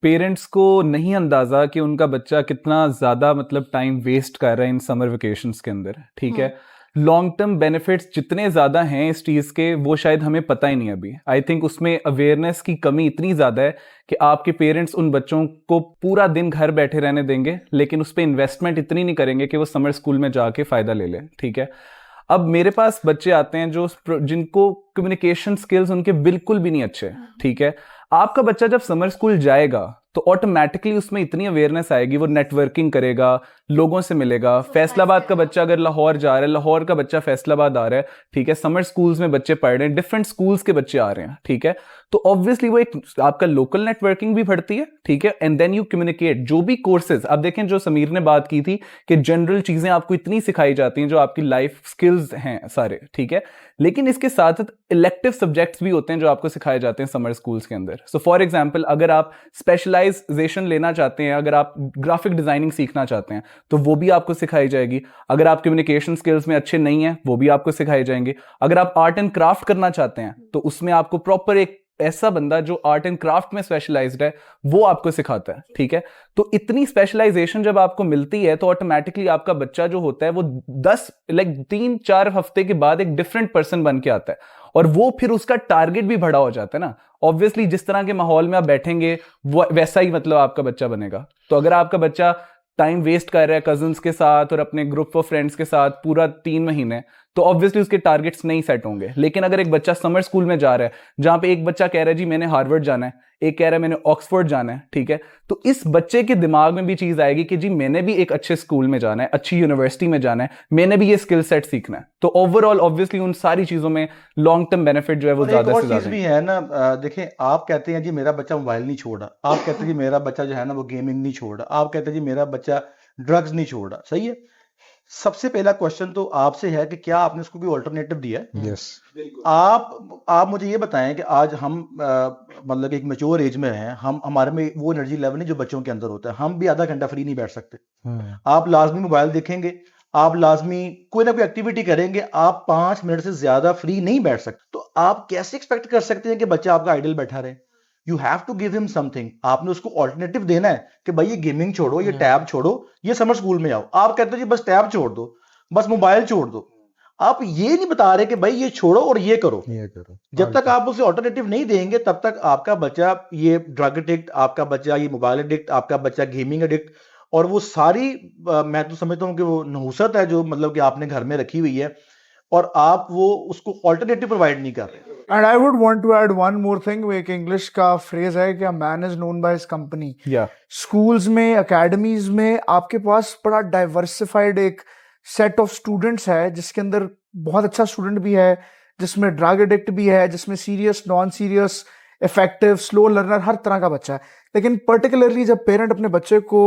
पेरेंट्स को नहीं अंदाजा कि उनका बच्चा कितना ज़्यादा मतलब टाइम वेस्ट कर रहा है इन समर वेकेशंस के अंदर, ठीक है। लॉन्ग टर्म बेनिफिट्स जितने ज़्यादा हैं इस चीज़ के वो शायद हमें पता ही नहीं अभी। आई थिंक उसमें अवेयरनेस की कमी इतनी ज़्यादा है कि आपके पेरेंट्स उन बच्चों को पूरा दिन घर बैठे रहने देंगे लेकिन उस पर इन्वेस्टमेंट इतनी नहीं करेंगे कि वो समर स्कूल में जाके फ़ायदा ले लें, ठीक है। अब मेरे पास बच्चे आते हैं जो जिनको कम्युनिकेशन स्किल्स उनके बिल्कुल भी नहीं अच्छे, ठीक है। आपका बच्चा जब समर स्कूल जाएगा तो ऑटोमेटिकली उसमें इतनी अवेयरनेस आएगी, वो नेटवर्किंग करेगा, लोगों से मिलेगा। फैसलाबाद का बच्चा अगर लाहौर जा रहा है, लाहौर का बच्चा फैसलाबाद आ रहा है, ठीक है। समर स्कूल्स में बच्चे पढ़ रहे हैं, डिफरेंट स्कूल्स के बच्चे आ रहे हैं, ठीक है। तो ऑब्वियसली वो एक आपका लोकल नेटवर्किंग भी बढ़ती है, ठीक है। एंड देन यू कम्युनिकेट जो भी कोर्सेज, आप देखें जो समीर ने बात की थी कि जनरल चीजें आपको इतनी सिखाई जाती हैं जो आपकी लाइफ स्किल्स हैं सारे, ठीक है। लेकिन इसके साथ इलेक्टिव सब्जेक्ट्स भी होते हैं जो आपको सिखाए जाते हैं समर स्कूल्स के अंदर। सो फॉर एग्जांपल अगर आप स्पेशलाइजेशन लेना चाहते हैं, अगर आप ग्राफिक डिजाइनिंग सीखना चाहते हैं तो वो भी आपको सिखाई जाएगी। अगर आप कम्युनिकेशन स्किल्स में अच्छे नहीं हैं वो भी आपको सिखाए जाएंगे। अगर आप आर्ट एंड क्राफ्ट करना चाहते हैं तो उसमें आपको प्रॉपर एक ऐसा बंदा जो आर्ट एंड क्राफ्ट में स्पेशलाइज्ड है वो आपको सिखाता है, ठीक है। तो इतनी स्पेशलाइजेशन जब आपको मिलती है तो ऑटोमेटिकली आपका बच्चा जो होता है वो 3-4 हफ्ते के बाद एक डिफरेंट पर्सन बन के आता है और वो फिर उसका टारगेट भी बड़ा हो जाता है ना। ऑब्वियसली जिस तरह के माहौल में आप बैठेंगे वो वैसा ही मतलब आपका बच्चा बनेगा। तो अगर आपका बच्चा टाइम वेस्ट कर रहा है कजिन्स के साथ और अपने ग्रुप ऑफ फ्रेंड्स के साथ पूरा 3 महीने, तो ऑब्वियसली उसके टारगेट्स नहीं सेट होंगे। लेकिन अगर एक बच्चा समर स्कूल में जा रहा है जहां पे एक बच्चा कह रहा है जी मैंने हार्वर्ड जाना है, एक कह रहा है मैंने ऑक्सफोर्ड जाना है, ठीक है, तो इस बच्चे के दिमाग में भी चीज आएगी कि जी मैंने भी एक अच्छे स्कूल में जाना है, अच्छी यूनिवर्सिटी में जाना है, मैंने भी ये स्किल सेट सीखना है। तो ओवरऑल ऑब्वियसली उन सारी चीजों में लॉन्ग टर्म बेनिफिट जो है वो ज्यादा से ज्यादा भी है ना। देखें, आप कहते हैं जी मेरा बच्चा मोबाइल नहीं छोड़ रहा, आप कहते हैं जी मेरा बच्चा जो है ना वो गेमिंग नहीं छोड़ रहा, आप कहते हैं जी मेरा बच्चा ड्रग्स नहीं छोड़ रहा, सही है। सबसे पहला क्वेश्चन तो आपसे है कि क्या आपने उसको कोई ऑल्टरनेटिव दिया है? यस। आप मुझे ये बताएं कि आज हम मतलब एक मैच्योर एज में हैं, हम हमारे में वो एनर्जी लेवल नहीं जो बच्चों के अंदर होता है। हम भी आधा घंटा फ्री नहीं बैठ सकते। आप लाजमी मोबाइल देखेंगे, आप लाजमी कोई ना कोई एक्टिविटी करेंगे, आप 5 मिनट से ज्यादा फ्री नहीं बैठ सकते। तो आप कैसे एक्सपेक्ट कर सकते हैं कि बच्चा आपका आइडल बैठा रहे? You have to give him something. आपने उसको ऑल्टरनेटिव देना है कि भाई ये गेमिंग छोड़ो, ये टैब छोड़ो, ये समर स्कूल में आओ। आप कहते हो जी बस टैब छोड़ दो, बस मोबाइल छोड़ दो। आप ये नहीं बता रहे कि भाई ये छोड़ो और ये करो। जब तक आप उसे ऑल्टरनेटिव नहीं देंगे तब तक आपका बच्चा ये ड्रग एडिक्ट, आपका बच्चा ये मोबाइल एडिक्ट, आपका बच्चा गेमिंग एडिक्ट, और वो सारी मैं तो समझता हूँ कि वो नहुसत है जो मतलब कि आपने घर में रखी हुई है और आप वो उसको ऑल्टरनेटिव प्रोवाइड नहीं कर रहे। And I would want to add one more thing. वो एक इंग्लिश का फ्रेज है कि a man is known by his company. Schools में, अकेडमीज में आपके पास बड़ा डाइवर्सिफाइड एक सेट ऑफ स्टूडेंट्स है जिसके अंदर बहुत अच्छा स्टूडेंट भी है, जिसमें ड्रग एडिक्ट भी है, जिसमें serious, non serious, effective, slow learner, हर तरह का बच्चा है। लेकिन पर्टिकुलरली जब पेरेंट अपने बच्चे को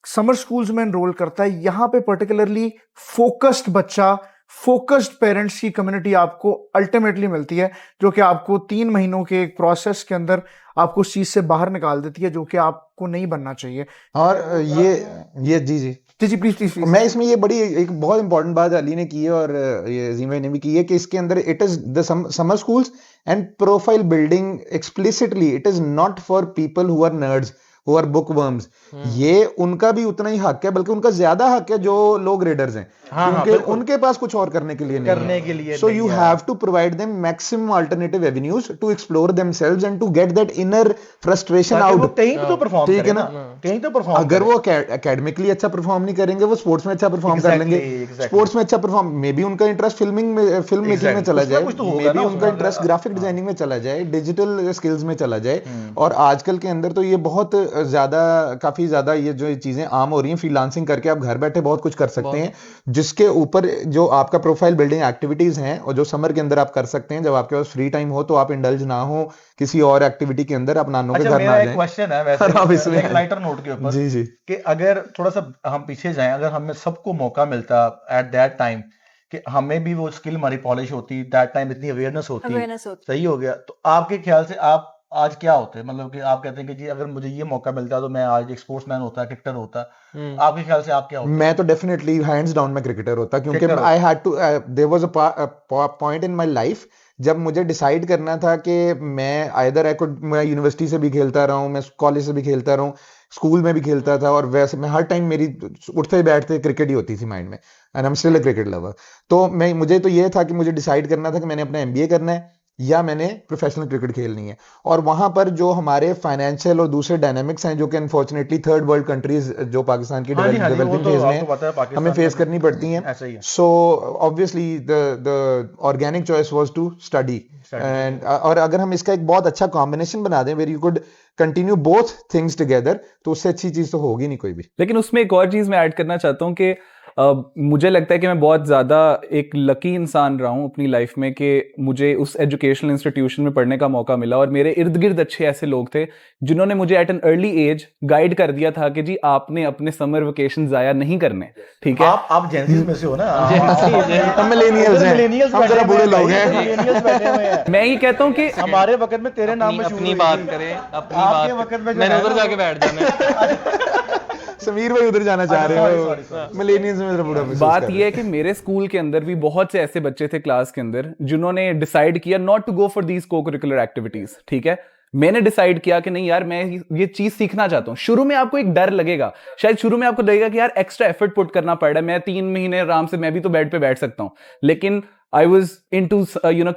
समर स्कूल्स में एनरोल करता है, यहाँ पे पर्टिकुलरली फोकस्ड बच्चा, फोकस्ड पेरेंट्स की कम्युनिटी आपको अल्टीमेटली मिलती है, जो कि आपको 3 महीनों के एक प्रोसेस के अंदर आपको उस चीज से बाहर निकाल देती है जो कि आपको नहीं बनना चाहिए। और ये जी जी जी प्लीज। मैं इसमें ये बड़ी एक बहुत इंपॉर्टेंट बात अली ने की है और ये अजीम भाई ने भी की है कि इसके अंदर it is the summer schools and profile building explicitly it is not for people who are nerds who are bookworms. ये उनका भी उतना ही हक है, बल्कि उनका ज्यादा हक है जो लोग रीडर्स हैं, क्योंकि उनके पास कुछ और करने के लिए नहीं है। So you have to provide them maximum alternative avenues to explore themselves and to get that inner frustration out. कहीं तो परफॉर्म ठीक है ना, कहीं तो परफॉर्म। अगर वो एकेडमिकली अच्छा परफॉर्म नहीं करेंगे, वो स्पोर्ट्स में अच्छा परफॉर्म कर लेंगे। स्पोर्ट्स में अच्छा परफॉर्म, मे बी उनका इंटरेस्ट फिल्म मेकिंग में चला जाए, मे बी उनका इंटरेस्ट ग्राफिक डिजाइनिंग में चला जाए, डिजिटल स्किल्स में चला जाए। और आजकल के अंदर तो ये बहुत ज्यादा, काफी ज्यादा ये जो चीजें आम हो रही हैं, फ्रीलांसिंग करके आप घर बैठे बहुत कुछ कर सकते हैं, जिसके ऊपर जो आपका प्रोफाइल बिल्डिंग एक्टिविटीज हैं और जो समर के अंदर आप कर सकते हैं। जब आपके पास फ्री टाइम हो तो आप इंडल्ज ना हो किसी और एक्टिविटी के अंदर, आप नानों के घर ना जाएं। क्वेश्चन है वैसे एक लाइटर नोट के ऊपर जी जी कि अगर थोड़ा सा हम पीछे जाएं, अगर हमें सबको मौका मिलता एट दैट टाइम कि हमें भी वो स्किल हमारी पॉलिश होती, दैट टाइम इतनी अवेयरनेस होती, सही हो गया, तो आपके ख्याल से आप आज क्या होते? मतलब कि आप कहते हैं कि जी अगर मुझे ये मौका मिलता तो मैं आज एक स्पोर्ट्समैन होता, क्रिकेटर होता। आपके ख्याल से आप क्या होते? मैं तो डेफिनेटली हैंड्स डाउन में क्रिकेटर होता, क्योंकि I had to, there was a point in my life जब मुझे डिसाइड करना था कि मैं यूनिवर्सिटी से भी खेलता रहा हूँ, मैं कॉलेज से भी खेलता रहा हूँ, स्कूल में भी खेलता था, और वैसे मैं हर टाइम मेरी उठते बैठते क्रिकेट ही होती थी माइंड में, and I am still a cricket lover. तो मुझे तो ये था कि मुझे डिसाइड करना था कि मैंने अपना MBA करना है या मैंने प्रोफेशनल क्रिकेट खेलनी है। और वहां पर जो हमारे फाइनेंशियल और दूसरे डायनामिक्स हैं, जो कि अनफॉर्चुनेटली थर्ड वर्ल्ड कंट्रीज जो पाकिस्तान की डेवलपिंग फेज में हमें फेस करनी पड़ती हैं, so obviously the organic choice was to study. And और अगर हम इसका एक बहुत अच्छा कॉम्बिनेशन बना दें, where you could continue both things together, तो उससे अच्छी चीज तो होगी नहीं कोई भी। लेकिन उसमें एक और चीज मैं ऐड करना चाहता हूँ कि मुझे लगता है कि मैं बहुत ज़्यादा एक लकी इंसान रहा हूँ अपनी लाइफ में कि मुझे उस एजुकेशनल इंस्टीट्यूशन में पढ़ने का मौका मिला, और मेरे इर्द गिर्द अच्छे ऐसे लोग थे जिन्होंने मुझे at an early age guide कर दिया था कि जी आपने अपने समर वेकेशन ज़ाया नहीं करने, ठीक है? आप जेंसीज में से हो ना, हम मिलेनियल्स हैं, हम जरा बूढ़े लोग हैं। मैं ये कहता हूँ कि हमारे वक्त में तेरे नाम में अपनी बात करें, अपनी बात में मैंने उधर जाके बैठ जाना। समीर भाई उधर जाना चाह रहे हो, मिलेनियल्स में जरा बूढ़ा। बात यह है कि मेरे स्कूल के अंदर भी बहुत से ऐसे बच्चे थे क्लास के अंदर जिन्होंने डिसाइड किया not to go for these co-curricular activities, ठीक है? मैंने डिसाइड किया कि नहीं यार, मैं ये चीज सीखना चाहता हूँ। शुरू में आपको एक डर लगेगा, शायद शुरू में आपको लगेगा कि यार एक्स्ट्रा एफर्ट पुट करना पड़ रहा है, मैं 3 महीने आराम से मैं भी तो बेड पे बैठ सकता हूँ, लेकिन I was into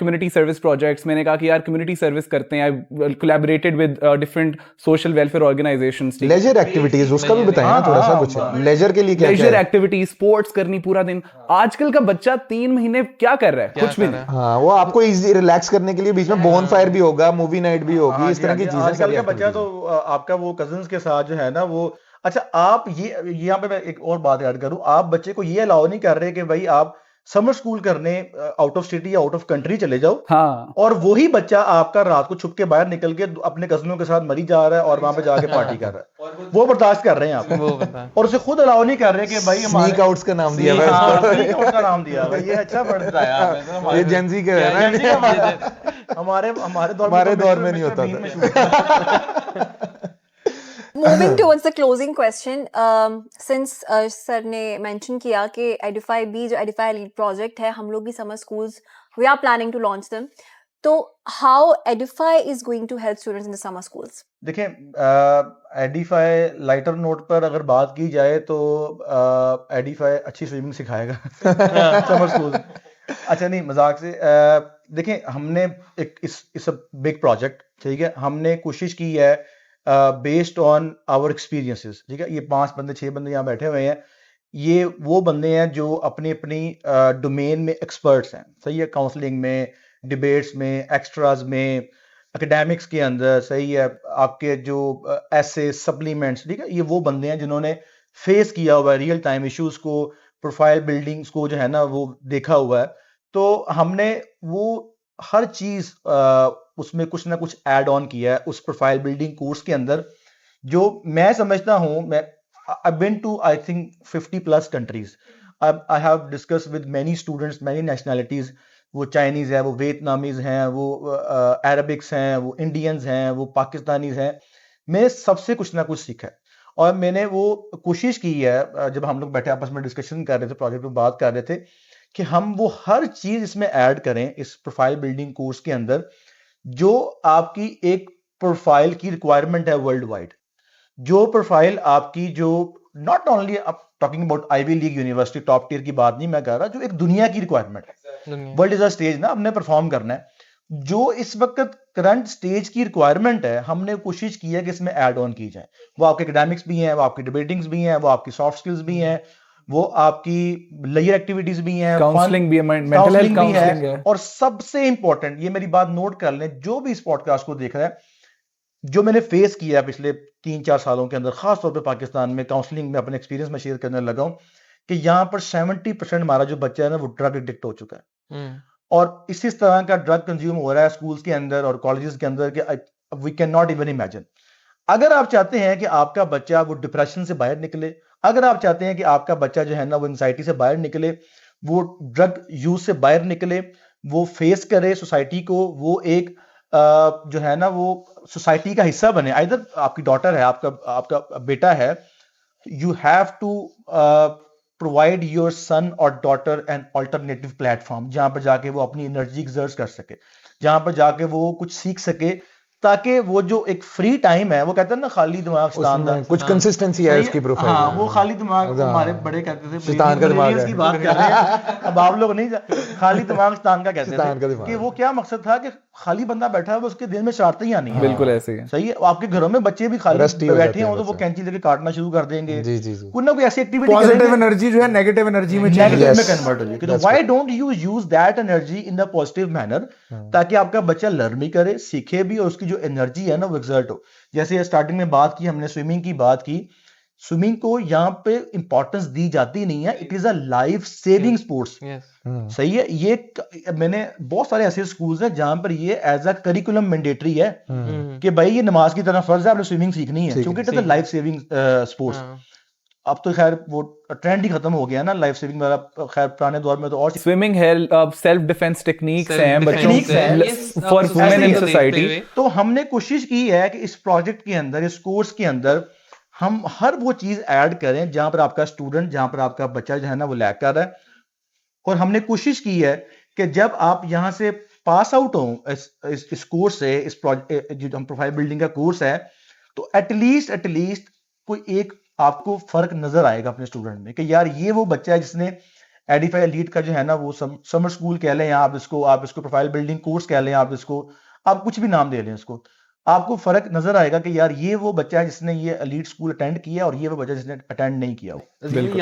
community service projects। मैंने कहा कि यार कम्युनिटी सर्विस करते हैं। I collaborated with different social welfare organizations। Leisure activities उसका भी बताएं ना थोड़ा सा कुछ, लेजर के लिए क्या है? लेजर एक्टिविटीज, स्पोर्ट्स करनी पूरा दिन। आजकल का बच्चा 3 महीने क्या कर रहा है? कुछ भी नहीं। हाँ, वो आपको इजी रिलैक्स करने के लिए बीच में बोन फायर भी होगा, मूवी नाइट भी होगी, इस तरह की चीजें। आजकल का बच्चा तो आपका वो कजिन्स के साथ जो है ना वो, अच्छा आप ये यहाँ पे मैं एक और बात ऐड करूं, आप बच्चे को ये अलाउ नहीं कर रहे कि भाई आप समर स्कूल करने आउट ऑफ सिटी या आउट ऑफ कंट्री चले जाओ। हाँ। और वही बच्चा आपका रात को छुप के बाहर निकल के अपने कजनों के साथ मरी जा रहा है और वहां पे जाके पार्टी कर रहा है, वो बर्दाश्त कर रहे हैं आप, और उसे खुद अलाउ नहीं कर रहे कि भाई स्नीक आउट्स का नाम दिया हुआ है, स्नीक आउट का नाम दिया हुआ है, ये अच्छा पढ़ता है यार, ये जेंजी का है ना, हमारे दौर में नहीं होता था। Moving towards the closing question, since sir ने mention किया कि Edify भी जो Edify Elite project है, हम लोग भी summer schools we are planning to launch them, तो how Edify is going to help students in the summer schools? देखिए Edify लाइटर नोट पर अगर बात की जाए तो Edify अच्छी स्विमिंग सिखाएगा समर स्कूल। अच्छा नहीं, मजाक से देखिए हमने एक इस बिग प्रोजेक्ट, ठीक है, हमने कोशिश की है बेस्ड ऑन आवर एक्सपीरियंसेस, ठीक है। ये 5 बंदे 6 बंदे यहाँ बैठे हुए हैं, ये वो बंदे हैं जो अपनी अपनी डोमेन में एक्सपर्ट्स हैं, सही है, काउंसलिंग में, डिबेट्स में, एक्स्ट्राज में, एकेडमिक्स के अंदर, सही है, आपके जो ऐसे सप्लीमेंट्स, ठीक है, ये वो बंदे हैं जिन्होंने फेस किया हुआ है रियल टाइम इश्यूज को, प्रोफाइल बिल्डिंग्स को जो है ना वो देखा हुआ है। तो हमने वो हर चीज उसमें कुछ ना कुछ ऐड ऑन किया है उस प्रोफाइल बिल्डिंग कोर्स के अंदर, जो मैं समझता हूं, मैं I've been to, I think, 50 plus countries. I have discussed with many students, many nationalities. वो चाइनीज है, वो वियतनामीज हैं, वो अरबिक्स हैं, वो इंडियंस हैं, वो पाकिस्तानीज हैं. मैंने सबसे कुछ ना कुछ सीखा है. और मैंने वो कोशिश की है, जब हम लोग बैठे आपस में डिस्कशन कर रहे थे, प्रोजेक्ट में बात कर रहे थे, कि हम वो हर चीज इसमें ऐड करें इस प्रोफाइल बिल्डिंग कोर्स के अंदर, जो आपकी एक प्रोफाइल की रिक्वायरमेंट है वर्ल्ड वाइड. जो प्रोफाइल आपकी, जो नॉट ओनली अब talking about Ivy League university top tier की बात नहीं मैं कर रहा, जो एक दुनिया की रिक्वायरमेंट है. वर्ल्ड इज अ स्टेज ना, हमने परफॉर्म करना है. जो इस वक्त करंट स्टेज की रिक्वायरमेंट है, हमने कोशिश की है कि इसमें ऐड ऑन की जाए. वो आपके एकेडमिक्स भी हैं, वो आपकी डिबेटिंग्स भी हैं, वो आपकी सॉफ्ट स्किल्स भी हैं, वो आपकी लेयर एक्टिविटीज भी हैं, काउंसलिंग भी है, मेंटल हेल्थ काउंसलिंग है. और सबसे इंपॉर्टेंट, ये मेरी बात नोट कर लें, जो भी इस पॉडकास्ट को देख रहा है, जो मैंने फेस किया पिछले 3-4 सालों के अंदर, खास तौर पे पाकिस्तान में काउंसलिंग में अपने एक्सपीरियंस में शेयर करने लगा हूं, कि यहाँ पर 70% हमारा जो बच्चा है ना, वो ड्रग एडिक्ट हो चुका है. और इसी तरह का ड्रग कंज्यूम हो रहा है स्कूल्स के अंदर और कॉलेजेस के अंदर, कि we can not even imagine. अगर आप चाहते हैं कि आपका बच्चा वो डिप्रेशन से बाहर निकले, अगर आप चाहते हैं कि आपका बच्चा जो है ना वो एंजाइटी से बाहर निकले, वो ड्रग यूज से बाहर निकले, वो फेस करे सोसाइटी को, वो एक जो है ना वो सोसाइटी का हिस्सा बने. इधर आपकी डॉटर है, आपका बेटा है, you have to provide your son और डॉटर एन ऑल्टरनेटिव प्लेटफॉर्म, जहां पर जाके वो अपनी एनर्जी एक्सर्ट कर सके, जहां पर जाके वो कुछ सीख सके, ताकि वो जो एक फ्री टाइम है, वो कहते हैं ना खाली दिमाग शैतान का, कुछ कंसिस्टेंसी है उसकी प्रोफाइल. हाँ, वो खाली दिमाग, हमारे बड़े कहते थे शैतान का दिमाग है. की बात कर रहे हैं. अब आप लोग नहीं, खाली दिमाग शैतान का कहते थे, कि वो क्या मकसद था, कि खाली बंदा बैठा है, उसके दिल में शरारतें ही आनी है. बिल्कुल ऐसे ही है. सही है. आपके घरों में बच्चे भी खाली बैठे हो, तो वो कैंची लेके काटना शुरू कर देंगे. कोई ना कोई ऐसी एक्टिविटी, पॉजिटिव एनर्जी जो है नेगेटिव एनर्जी में कन्वर्ट हो जाएगी. तो why don't you use that energy in the positive manner, ताकि आपका बच्चा लर्न भी करे, सीखे भी, और उसकी जो एनर्जी है ना वो एक्सर्ट हो. जैसे स्टार्टिंग में बात की हमने, स्विमिंग की बात की. स्विमिंग को यहाँ पे इंपॉर्टेंस दी जाती नहीं है. It is a life saving sports. सही है. ये मैंने बहुत सारे ऐसे स्कूल्स हैं जहां पर ये एज अ करिकुलम मैंडेटरी है, कि भाई ये नमाज की तरह फर्ज है, आपने स्विमिंग सीखनी है, क्योंकि it is a life saving sports. अब तो खैर वो ट्रेंड ही खत्म हो गया ना लाइफ सेविंग वाला. खैर पुराने दौर में तो और स्विमिंग है, सेल्फ डिफेंस टेक्निक्स हैं बच्चों फॉर वुमेन इन सोसाइटी. तो हमने कोशिश की है कि इस प्रोजेक्ट के अंदर, इस कोर्स के अंदर, हम हर वो चीज ऐड करें जहां पर आपका स्टूडेंट, जहां पर आपका बच्चा जो है ना वो लैग कर रहा है. और हमने कोशिश की है कि जब आप यहां से पास आउट हो इस कोर्स से, इस प्रोजेक्ट जो हम प्रोफाइल बिल्डिंग का कोर्स है, तो एटलीस्ट कोई एक आपको फर्क नजर आएगा अपने स्टूडेंट में, कि यार ये वो बच्चा है जिसने एडिफाई एलीट का जो है ना वो समर स्कूल कह लें, आप इसको प्रोफाइल बिल्डिंग कोर्स कह लें, आप कुछ भी नाम दे लें इसको, आपको फर्क नजर आएगा कि यार ये वो बच्चा है जिसने ये एलीट स्कूल अटेंड किया, और ये वो बच्चा जिसने अटेंड नहीं किया.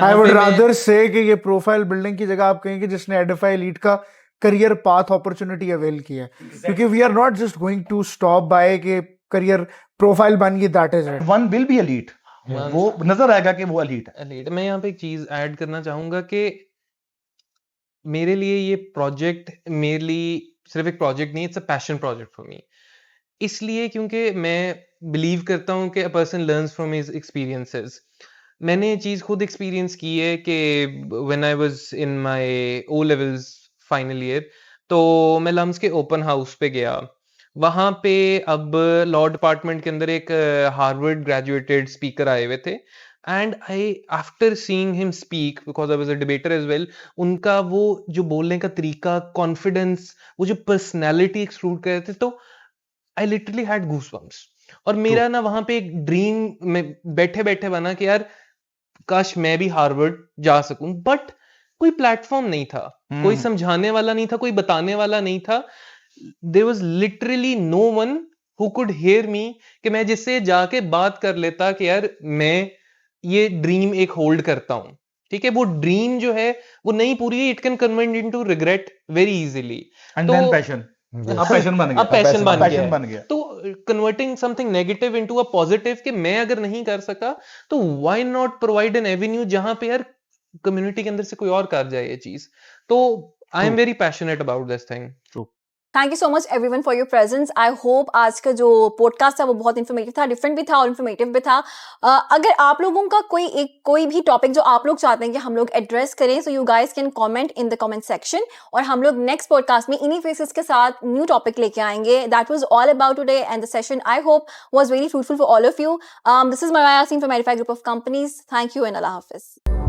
आई वुड रादर से कि ये प्रोफाइल बिल्डिंग की जगह आप कहेंगे जिसने एडिफाई एलीट का करियर पाथ अपॉर्चुनिटी अवेल किया, क्योंकि we are not just going to stop by के करियर प्रोफाइल बन गई, that is it. One will be elite, वो नजर आएगा कि वो एलीट है. एलीट. मैं यहाँ पे एक चीज ऐड करना चाहूंगा कि मेरे लिए ये प्रोजेक्ट मेरे लिए सिर्फ एक प्रोजेक्ट नहीं, it's a passion project for me. इसलिए क्योंकि मैं बिलीव करता हूँ कि a person learns from his experiences. मैंने ये चीज खुद एक्सपीरियंस की है कि when I was in my O levels final year, तो मैं लम्स के ओपन हाउस पे गया. वहां पे अब लॉ डिपार्टमेंट के अंदर एक हार्वर्ड ग्रेजुएटेड स्पीकर आए हुए थे, and I after seeing him speak, because I was a debater as well, उनका वो जो बोलने का तरीका, कॉन्फिडेंस, वो जो पर्सनैलिटी एक्सट्रूड कर रहे थे, तो आई लिटरली हैड गूज़बम्प्स. और मेरा ना वहां पे एक ड्रीम में बैठे बैठे बना कि यार काश मैं भी हार्वर्ड जा सकूं, बट कोई प्लेटफॉर्म नहीं था, कोई समझाने वाला नहीं था, कोई बताने वाला नहीं था. There was literally no one who could hear me, कि मैं जिससे जाके बात कर लेता कि यार मैं ये ड्रीम एक होल्ड करता हूं. ठीक है, वो ड्रीम जो है वो नहीं पूरी, it can convert into regret very easily. And then passion, अब पैशन बन गया. तो converting something negative into a positive, कि मैं अगर नहीं कर सका तो why not provide an avenue जहां पे यार कम्युनिटी के अंदर से कोई और कर जाए ये चीज. तो I am very passionate about this thing. Thank you so much everyone for your presence. I hope आज का जो पॉडकास्ट था वो बहुत इन्फॉर्मेटिव था, डिफरेंट भी था और इन्फॉर्मेटिव भी था। अगर आप लोगों का कोई भी टॉपिक जो आप लोग चाहते हैं कि हम लोग एड्रेस करें, so you guys can comment in the comment section, और हम लोग नेक्स्ट पॉडकास्ट में इन्हीं फेसेस के साथ न्यू टॉपिक लेके आएंगे। That was all about today and the session I hope was very fruitful for all of you. This is Maya Yasin from verify group of companies. Thank you and Allah Hafiz.